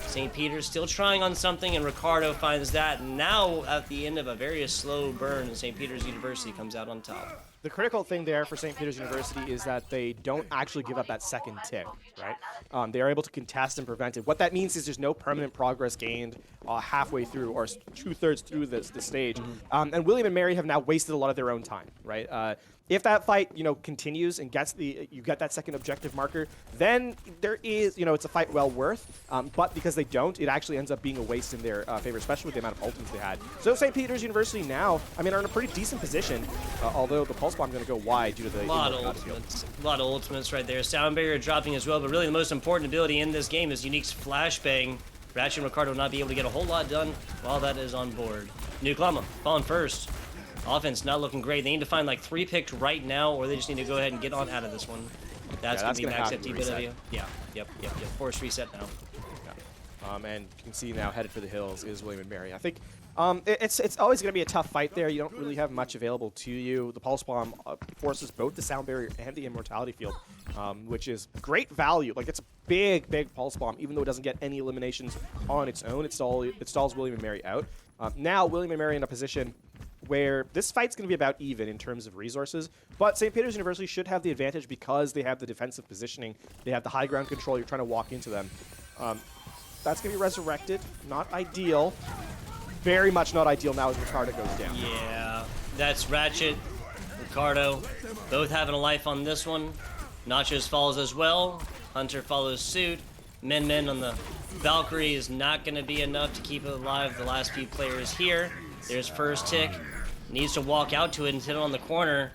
St. Peter's still trying on something, and Ricardo finds that. Now, at the end of a very slow burn, St. Peter's University comes out on top. The critical thing there for St. Peter's University is that they don't actually give up that second tick, right? They are able to contest and prevent it. What that means is there's no permanent progress gained halfway through or 2/3 through the stage. And William and Mary have now wasted a lot of their own time, right? If that fight, continues and you get that second objective marker, then there is, it's a fight well worth. But because they don't, it actually ends up being a waste in their favor, especially with the amount of ultimates they had. So St. Peter's University now, are in a pretty decent position, although the pulse bomb going to go wide due to the a lot of ultimates right there. Sound barrier dropping as well, but really the most important ability in this game is Unique's flashbang. Ratchet and Ricardo will not be able to get a whole lot done while that is on board. Nuke Llama falling first. Offense not looking great. They need to find like 3 picks right now, or they just need to go ahead and get on out of this one. That's going to be max FTW. Yeah, yep. Forced reset now. Yeah. And you can see now headed for the hills is William and Mary. I think it's always going to be a tough fight there. You don't really have much available to you. The Pulse Bomb forces both the Sound Barrier and the Immortality Field, which is great value. Like, it's a big Pulse Bomb, even though it doesn't get any eliminations on its own. It stalls William and Mary out. Now, William and Mary in a position where this fight's going to be about even in terms of resources, but St. Peter's University should have the advantage because they have the defensive positioning. They have the high ground control. You're trying to walk into them. That's going to be resurrected. Not ideal. Very much not ideal now as Ricardo goes down. Yeah, that's Ratchet, Ricardo, both having a life on this one. Nachos falls as well. Hunter follows suit. Min on the Valkyrie is not going to be enough to keep it alive the last few players here. There's first tick. Needs to walk out to it and hit it on the corner.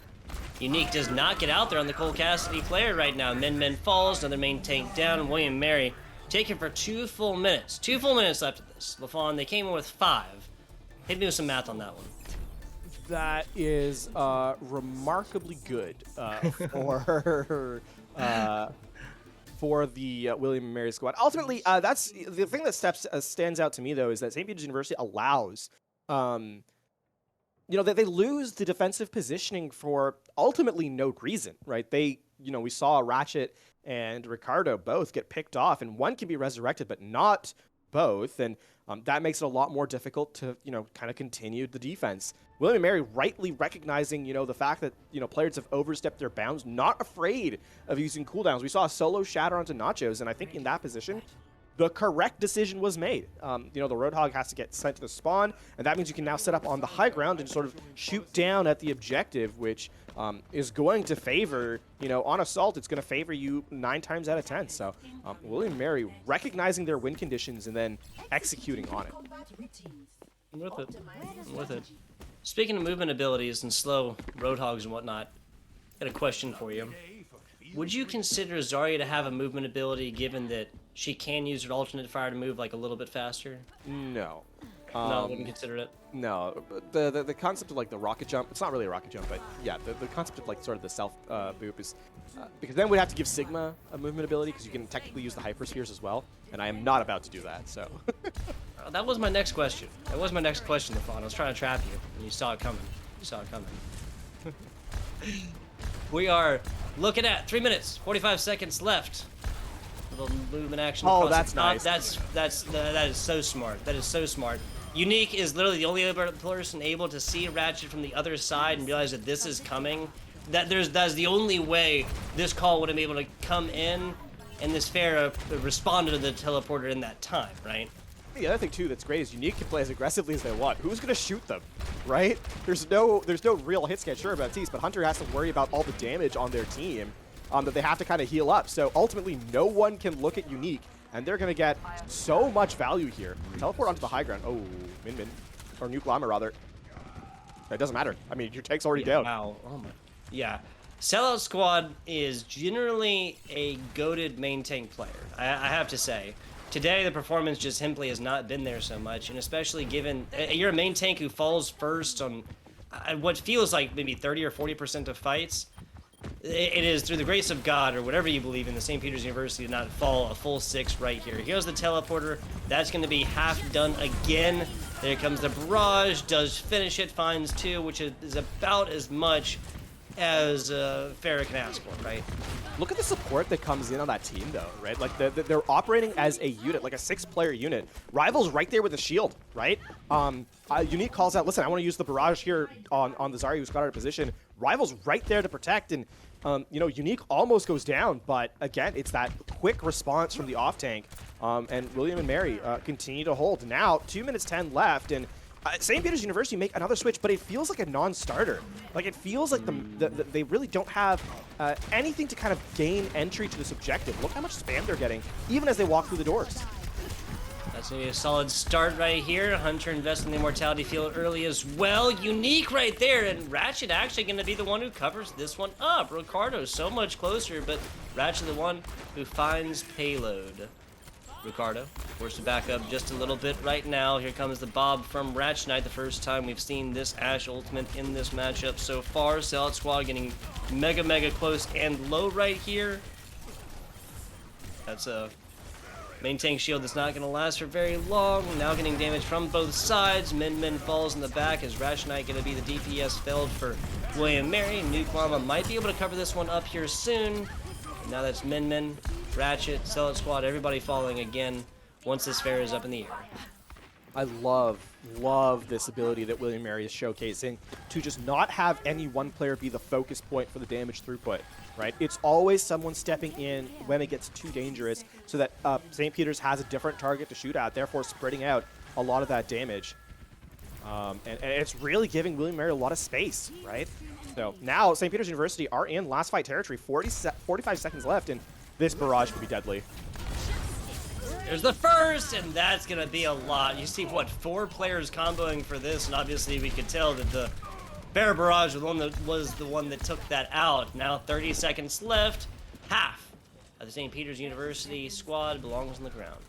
Unique does not get out there on the Cole Cassidy player right now. Min falls, another main tank down, and William Mary taken for 2 full minutes. 2 full minutes left of this. LaFawn, they came in with 5. Hit me with some math on that one. That is remarkably good for the William and Mary squad. Ultimately, that's the thing that stands out to me, though, is that St. Peter's University allows, that they lose the defensive positioning for ultimately no reason, right? We saw Ratchet and Ricardo both get picked off, and one can be resurrected, but not both, and that makes it a lot more difficult to, kind of continue the defense. William and Mary rightly recognizing, the fact that, players have overstepped their bounds, not afraid of using cooldowns. We saw a solo shatter onto Nachos, and I think in that position, the correct decision was made. The Roadhog has to get sent to the spawn, and that means you can now set up on the high ground and sort of shoot down at the objective, which is going to favor, on assault, it's going to favor you 9 times out of 10. So William and Mary recognizing their win conditions and then executing on it. I'm with it. Speaking of movement abilities and slow Roadhogs and whatnot, I got a question for you. Would you consider Zarya to have a movement ability given that she can use her alternate fire to move like a little bit faster? No. No, I wouldn't consider it. No, the concept of like the rocket jump, it's not really a rocket jump, but yeah, the concept of like sort of the self boop is, because then we'd have to give Sigma a movement ability because you can technically use the hyperspheres as well, and I am not about to do that, so. That was my next question. LaFawn. I was trying to trap you, and you saw it coming. We are looking at 3 minutes, 45 seconds left. Little movement action. Oh, that's nice. That is so smart. That is so smart. Unique is literally the only other person able to see Ratchet from the other side and realize that this is coming. That's the only way this call would have been able to come in, and this Pharah responded to the teleporter in that time, right? The other thing too that's great is Unique can play as aggressively as they want. Who's gonna shoot them, right? There's no real hit scan. Sure, Baptiste, but Hunter has to worry about all the damage on their team that they have to kind of heal up. So ultimately, no one can look at Unique, and they're gonna get so much value here. Teleport onto the high ground. Oh, Min, or Nuke Llama rather. It doesn't matter. I mean, your tank's already down. Wow. Oh my. Yeah. Sellout Squad is generally a goated main tank player. I have to say. Today, the performance just simply has not been there so much, and especially given you're a main tank who falls first on what feels like maybe 30 or 40% of fights. It is through the grace of God, or whatever you believe in, the St. Peter's University to not fall a full 6 right here. Here goes the teleporter. That's going to be half done again. There comes the barrage. Does finish it. Finds 2, which is about as much as Pharah can ask for, right? Look at the support that comes in on that team, though, right? Like, they're operating as a unit, like a 6-player unit. Rival's right there with a shield, right? Unique calls out, listen, I want to use the barrage here on the Zarya who's got out of position. Rival's right there to protect, and, Unique almost goes down, but again, it's that quick response from the off-tank, and William and Mary continue to hold. Now, 2 minutes 10 left, and St. Peter's University make another switch, but it feels like a non-starter. Like, it feels like they really don't have anything to kind of gain entry to this objective. Look how much spam they're getting, even as they walk through the doors. That's going to be a solid start right here. Hunter investing in the Immortality Field early as well. Unique right there, and Ratchet actually going to be the one who covers this one up. Ricardo so much closer, but Ratchet the one who finds payload. Ricardo forced to back up just a little bit right now. Here comes the Bob from Ratchet Knight, the first time we've seen this Ashe ultimate in this matchup so far. Sellout Squad getting mega close and low right here. That's a main tank shield that's not going to last for very long. Now getting damage from both sides. Min falls in the back. Is Ratchet Knight going to be the DPS felled for William Mary? Nuke Llama might be able to cover this one up here soon. And now that's Min, Ratchet, Sellout Squad, everybody falling again once this fair is up in the air. I love this ability that William Mary is showcasing to just not have any one player be the focus point for the damage throughput, right? It's always someone stepping in when it gets too dangerous so that St. Peter's has a different target to shoot at, therefore spreading out a lot of that damage. And it's really giving William Mary a lot of space, right? So now St. Peter's University are in last fight territory, 45 seconds left, and this barrage could be deadly. There's the first, and that's gonna be a lot. You see, what, 4 players comboing for this, and obviously we could tell that the Bear Barrage was the one that took that out. Now 30 seconds left. Half of the St. Peter's University squad belongs on the ground.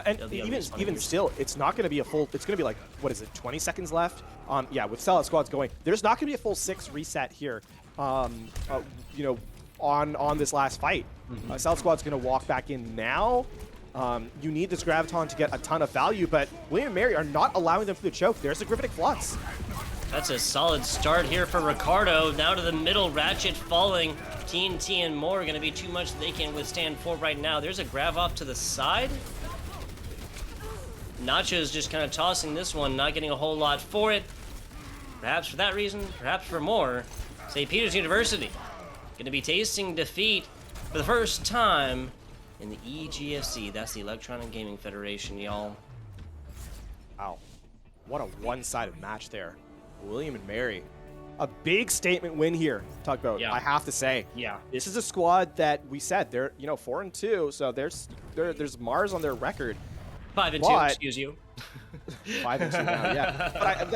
And even still, it's not going to be a full. It's going to be like, what is it, 20 seconds left? Yeah, with sellout squads going, there's not going to be a full 6 reset here. You know, on this last fight, sellout squad's going to walk back in now. You need this Graviton to get a ton of value, but William and Mary are not allowing them to the choke. There's a Griffitic Flux. That's a solid start here for Ricardo. Now to the middle, Ratchet falling. TNT and more are going to be too much they can withstand for right now. There's a Grav off to the side. Nacho's just kind of tossing this one, not getting a whole lot for it. Perhaps for that reason, perhaps for more. St. Peter's University going to be tasting defeat for the first time in the EGFC. That's the Electronic Gaming Federation, y'all. Wow. What a one-sided match there. William and Mary. A big statement win here, Tugboat, I have to say. Yeah. This is a squad that we said, they're 4-2, so there's Mars on their record. 5-2, excuse you. 5-2 now, yeah. But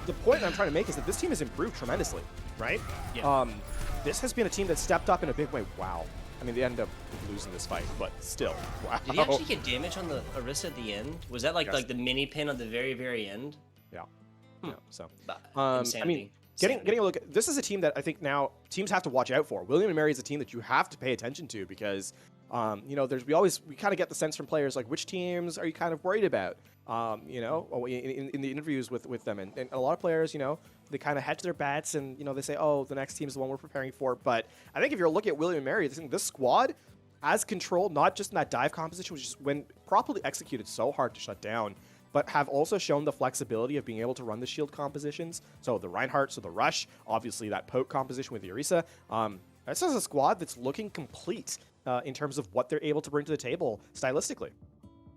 the point I'm trying to make is that this team has improved tremendously, right? Yeah. This has been a team that stepped up in a big way. Wow. I mean, they ended up losing this fight, but still, wow. Did he actually get damage on the Orisa at the end? Was that like the mini pin on the very, very end? Yeah. Yeah, so, insanity. I mean, getting a look at this is a team that I think now teams have to watch out for. William and Mary is a team that you have to pay attention to because, you know, we kind of get the sense from players like which teams are you kind of worried about, you know, in the interviews with them, and a lot of players, you know, they kind of hedge their bets and, you know, they say, oh, the next team is the one we're preparing for. But I think if you're looking at William and Mary, this squad as controlled, not just in that dive composition, which is when properly executed so hard to shut down, but have also shown the flexibility of being able to run the shield compositions. So the Reinhardt, so the Rush, obviously that poke composition with the Orisa. This is a squad that's looking complete in terms of what they're able to bring to the table stylistically.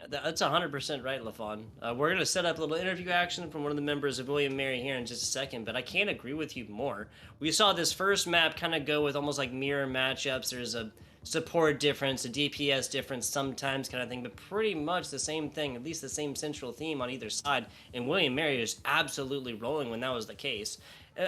That's 100% right, LaFon. We're going to set up a little interview action from one of the members of William Mary here in just a second, but I can't agree with you more. We saw this first map kind of go with almost like mirror matchups. There's a support difference, a DPS difference sometimes kind of thing, but pretty much the same thing, at least the same central theme on either side, and William Mary is absolutely rolling when that was the case.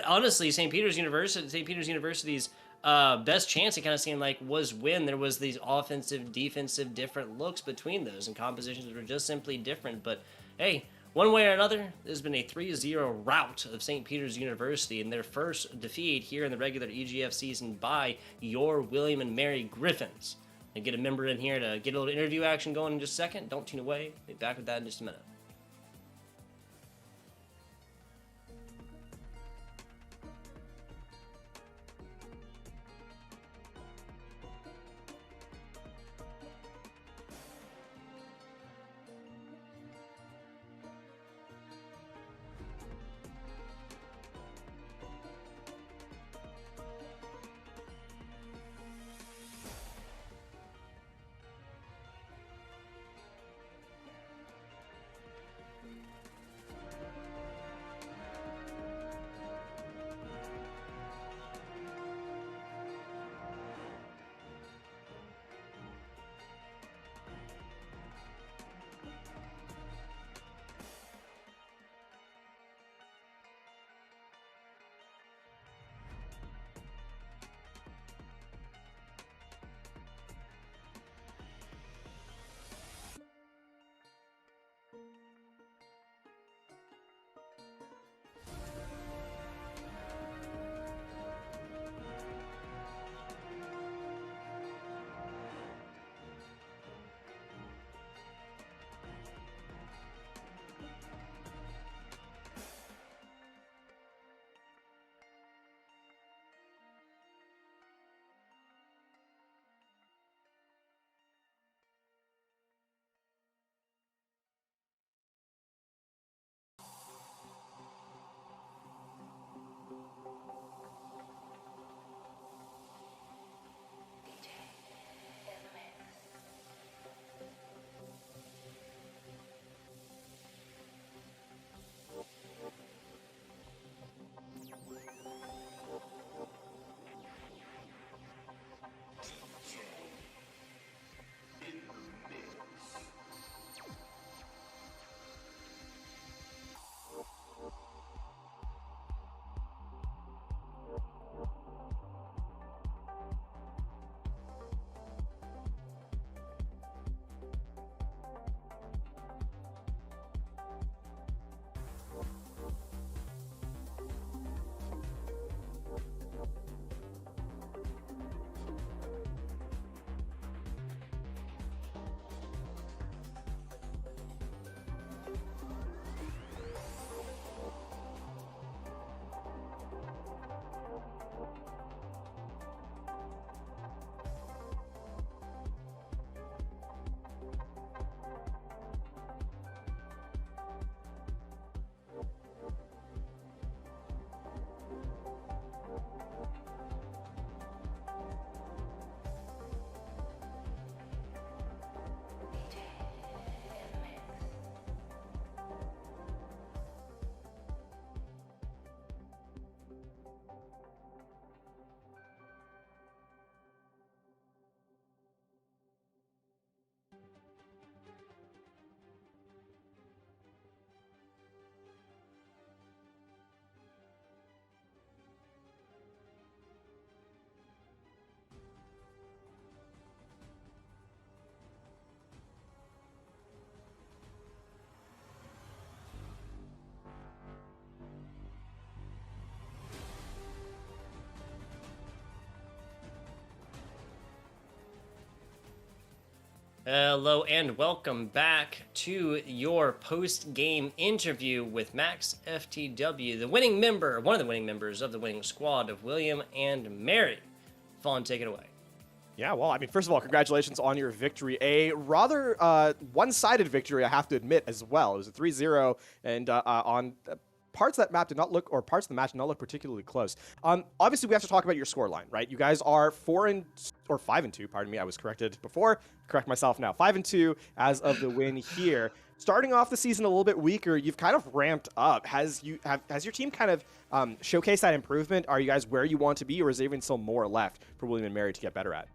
Honestly, St. Peter's University's best chance, it kind of seemed like, was when there was these offensive, defensive, different looks between those, and compositions were just simply different. But hey, one way or another, there's been a 3-0 rout of St. Peter's University in their first defeat here in the regular EGF season by your William and Mary Griffins. And get a member in here to get a little interview action going in just a second. Don't tune away. Be back with that in just a minute. Hello and welcome back to your post-game interview with Max FTW, the winning member, one of the winning members of the winning squad of William and Mary. Fawn, take it away. Yeah, well, I mean, first of all, congratulations on your victory. A rather one-sided victory, I have to admit, as well. It was a 3-0, and on parts of that map did not look, or parts of the match did not look particularly close. Obviously, we have to talk about your scoreline, right? You guys are 5-2. Pardon me, I was corrected before. Correct myself now. 5-2 as of the win here. Starting off the season a little bit weaker, you've kind of ramped up. Has your team kind of showcased that improvement? Are you guys where you want to be, or is there even still more left for William and Mary to get better at?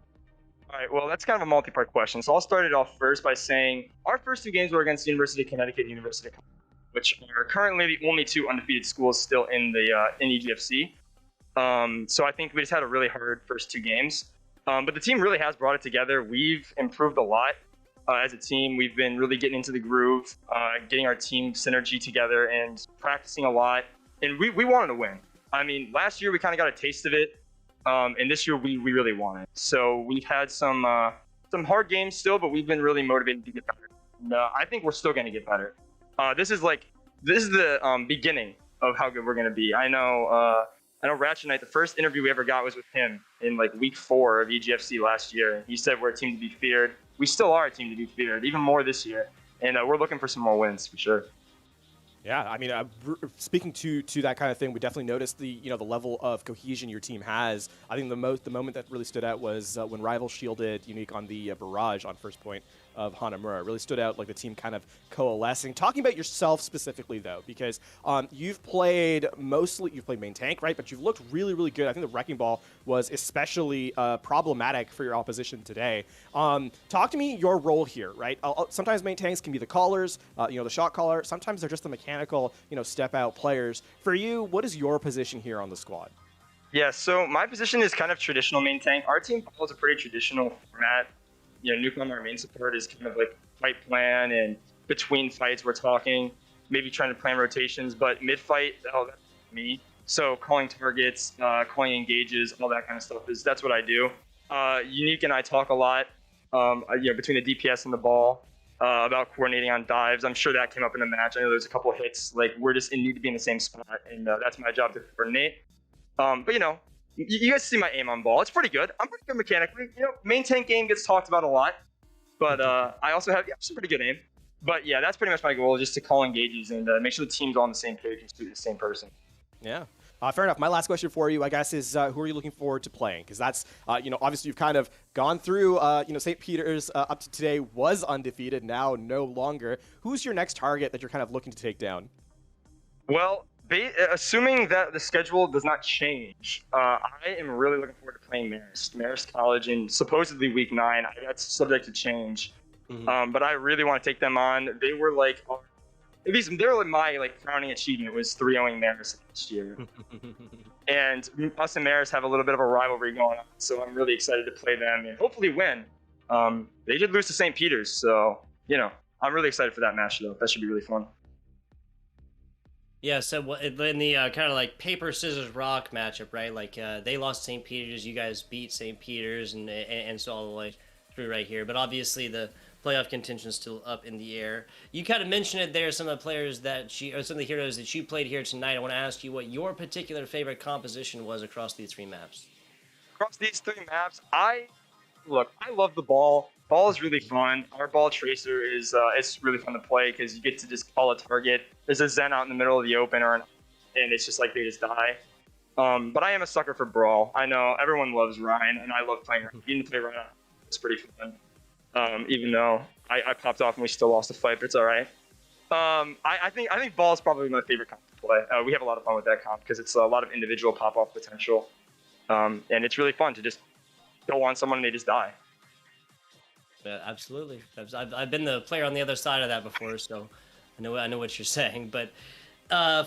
All right, well, that's kind of a multi-part question. So I'll start it off first by saying our first two games were against the University of Connecticut and University of Colorado, which are currently the only two undefeated schools still in the in EGFC. So I think we just had a really hard first two games. But the team really has brought it together. We've improved a lot as a team. We've been really getting into the groove, getting our team synergy together and practicing a lot. And we wanted to win. I mean, last year we kind of got a taste of it. And this year we really want it. So we've had some hard games still, but we've been really motivated to get better. And, I think we're still going to get better. This is the beginning of how good we're going to be. I know Ratchet Knight, the first interview we ever got was with him in like week 4 of EGFC last year. He said we're a team to be feared. We still are a team to be feared, even more this year. And we're looking for some more wins for sure. Yeah, I mean, speaking to that kind of thing, we definitely noticed the level of cohesion your team has. I think the moment that really stood out was when Rival shielded Unique on the barrage on first point of Hanamura. It really stood out, like the team kind of coalescing. Talking about yourself specifically though, because you've played main tank, right? But you've looked really, really good. I think the Wrecking Ball was especially problematic for your opposition today. Talk to me your role here, right? Sometimes main tanks can be the callers, the shot caller. Sometimes they're just the mechanical, step out players. For you, what is your position here on the squad? Yeah, so my position is kind of traditional main tank. Our team follows a pretty traditional format. Nukem, our main support, is kind of like fight plan, and between fights we're talking, maybe trying to plan rotations, but mid-fight, that's me. So calling targets, calling engages, all that kind of stuff, that's what I do. Unique and I talk a lot, between the DPS and the ball, about coordinating on dives. I'm sure that came up in the match. I know there's a couple of hits, like we're just need to be in the same spot, and that's my job to coordinate. But you guys see my aim on ball. It's pretty good. I'm pretty good mechanically. Main tank game gets talked about a lot, but I also have some pretty good aim. But yeah, that's pretty much my goal, just to call engages and make sure the team's all on the same page and shoot the same person. Yeah. Fair enough. My last question for you, I guess, is who are you looking forward to playing? Because that's, obviously you've kind of gone through, St. Peter's up to today was undefeated, now no longer. Who's your next target that you're kind of looking to take down? Well, assuming that the schedule does not change, I am really looking forward to playing Marist College in supposedly week 9. That's subject to change. Mm-hmm. But I really want to take them on. They were like, at least they were like my crowning achievement was 3-0ing Marist last year. And us and Marist have a little bit of a rivalry going on, so I'm really excited to play them and hopefully win. They did lose to St. Peter's, so I'm really excited for that match though. That should be really fun. Yeah, so in the kind of like paper, scissors, rock matchup, right? Like they lost St. Peter's, you guys beat St. Peter's, and so all the way through right here. But obviously the playoff contention is still up in the air. You kind of mentioned it there, some of the players or some of the heroes that you played here tonight. I want to ask you what your particular favorite composition was across these 3 maps. Across these 3 maps, I love the ball. Ball is really fun. Our ball tracer is it's really fun to play because you get to just call a target. There's a Zen out in the middle of the open, and it's just like they just die. But I am a sucker for Brawl. I know everyone loves Ryan, and I love playing Ryan. Getting to play Ryan, it's pretty fun. Even though I popped off and we still lost the fight, but it's all right. I think Ball is probably my favorite comp to play. We have a lot of fun with that comp because it's a lot of individual pop-off potential, and it's really fun to just go on someone and they just die. Yeah, absolutely. I've been the player on the other side of that before, so I know what you're saying. But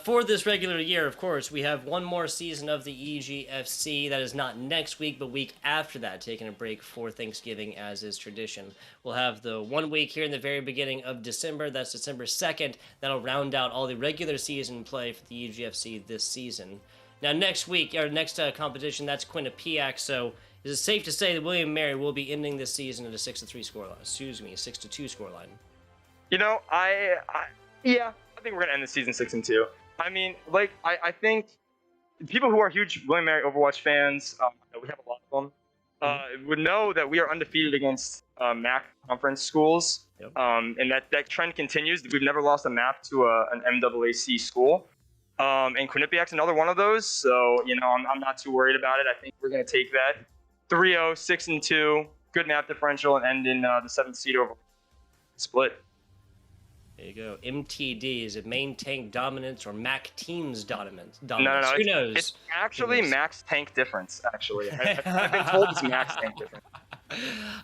for this regular year, of course, we have one more season of the EGFC. That is not next week, but week after that, taking a break for Thanksgiving, as is tradition. We'll have the 1 week here in the very beginning of December. That's December 2nd. That'll round out all the regular season play for the EGFC this season. Now, next week, or next competition, that's Quinnipiac. So, is it safe to say that William & Mary will be ending this season at a 6-3 scoreline? Excuse me, a 6-2 scoreline. You know, yeah, I think we're gonna end the season 6-2. I mean, like, I think people who are huge William & Mary Overwatch fans, we have a lot of them, would know that we are undefeated against MAC conference schools. Yep. And that trend continues. We've never lost a map to an MAAC school. And Quinnipiac's another one of those. So, you know, I'm not too worried about it. I think we're going to take that 3-0, 6-2, good map differential, and end in the 7th seed over split. There you go. MTD, is it main tank dominance or MAC teams dominance? No. Who knows? It's actually max tank difference, actually. I've been told it's max tank difference.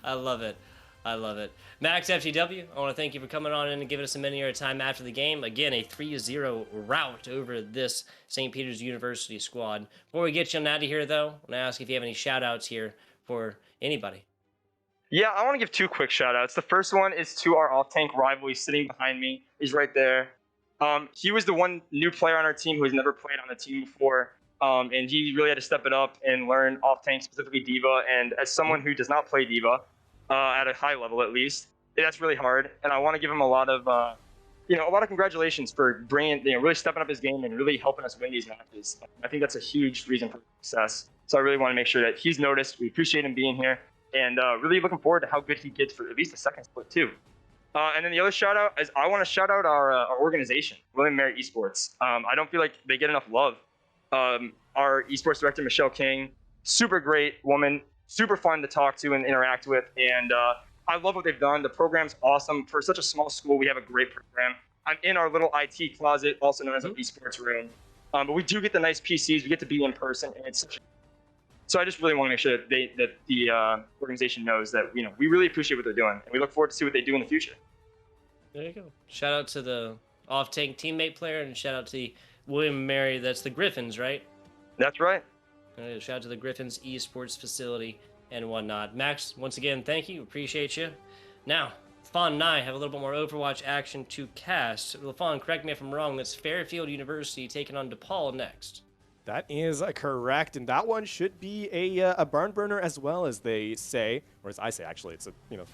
I love it. I love it. Max FTW, I want to thank you for coming on in and giving us a minute of your time after the game. Again, a 3-0 rout over this St. Peter's University squad. Before we get you on out of here, though, I want to ask if you have any shout-outs here for anybody. Yeah, I want to give 2 quick shout-outs. The first one is to our off-tank rival. He's sitting behind me. He's right there. He was the one new player on our team who has never played on the team before. And he really had to step it up and learn off-tank, specifically D.Va. And as someone who does not play D.Va, at a high level at least, that's really hard. And I want to give him a lot of congratulations for really stepping up his game and really helping us win these matches. I think that's a huge reason for success. So I really want to make sure that he's noticed. We appreciate him being here, and really looking forward to how good he gets for at least the second split too. And then the other shout out is I want to shout out our organization, William & Mary Esports. I don't feel like they get enough love. Our esports director, Michelle King, super great woman, super fun to talk to and interact with. And I love what they've done. The program's awesome. For such a small school, we have a great program. I'm in our little IT closet, also known as an esports room. But we do get the nice PCs. We get to be in person. And it's so I just really want to make sure that the organization knows that, you know, we really appreciate what they're doing. And we look forward to see what they do in the future. There you go. Shout out to the off-tank teammate player, and shout out to the William & Mary. That's the Griffins, right? That's right. Shout out to the Griffins esports facility and whatnot. Max, once again, thank you. Appreciate you. Now, Fawn and I have a little bit more Overwatch action to cast. Fawn, correct me if I'm wrong. That's Fairfield University taking on DePaul next. That is correct, and that one should be a barn burner as well, as they say, or as I say, actually. It's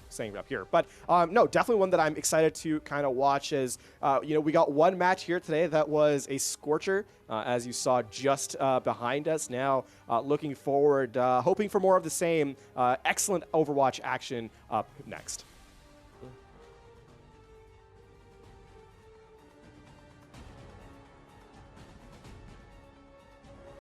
saying it up here. But no, definitely one that I'm excited to kind of watch. As we got one match here today that was a scorcher, as you saw just behind us. Now, looking forward, hoping for more of the same excellent Overwatch action up next.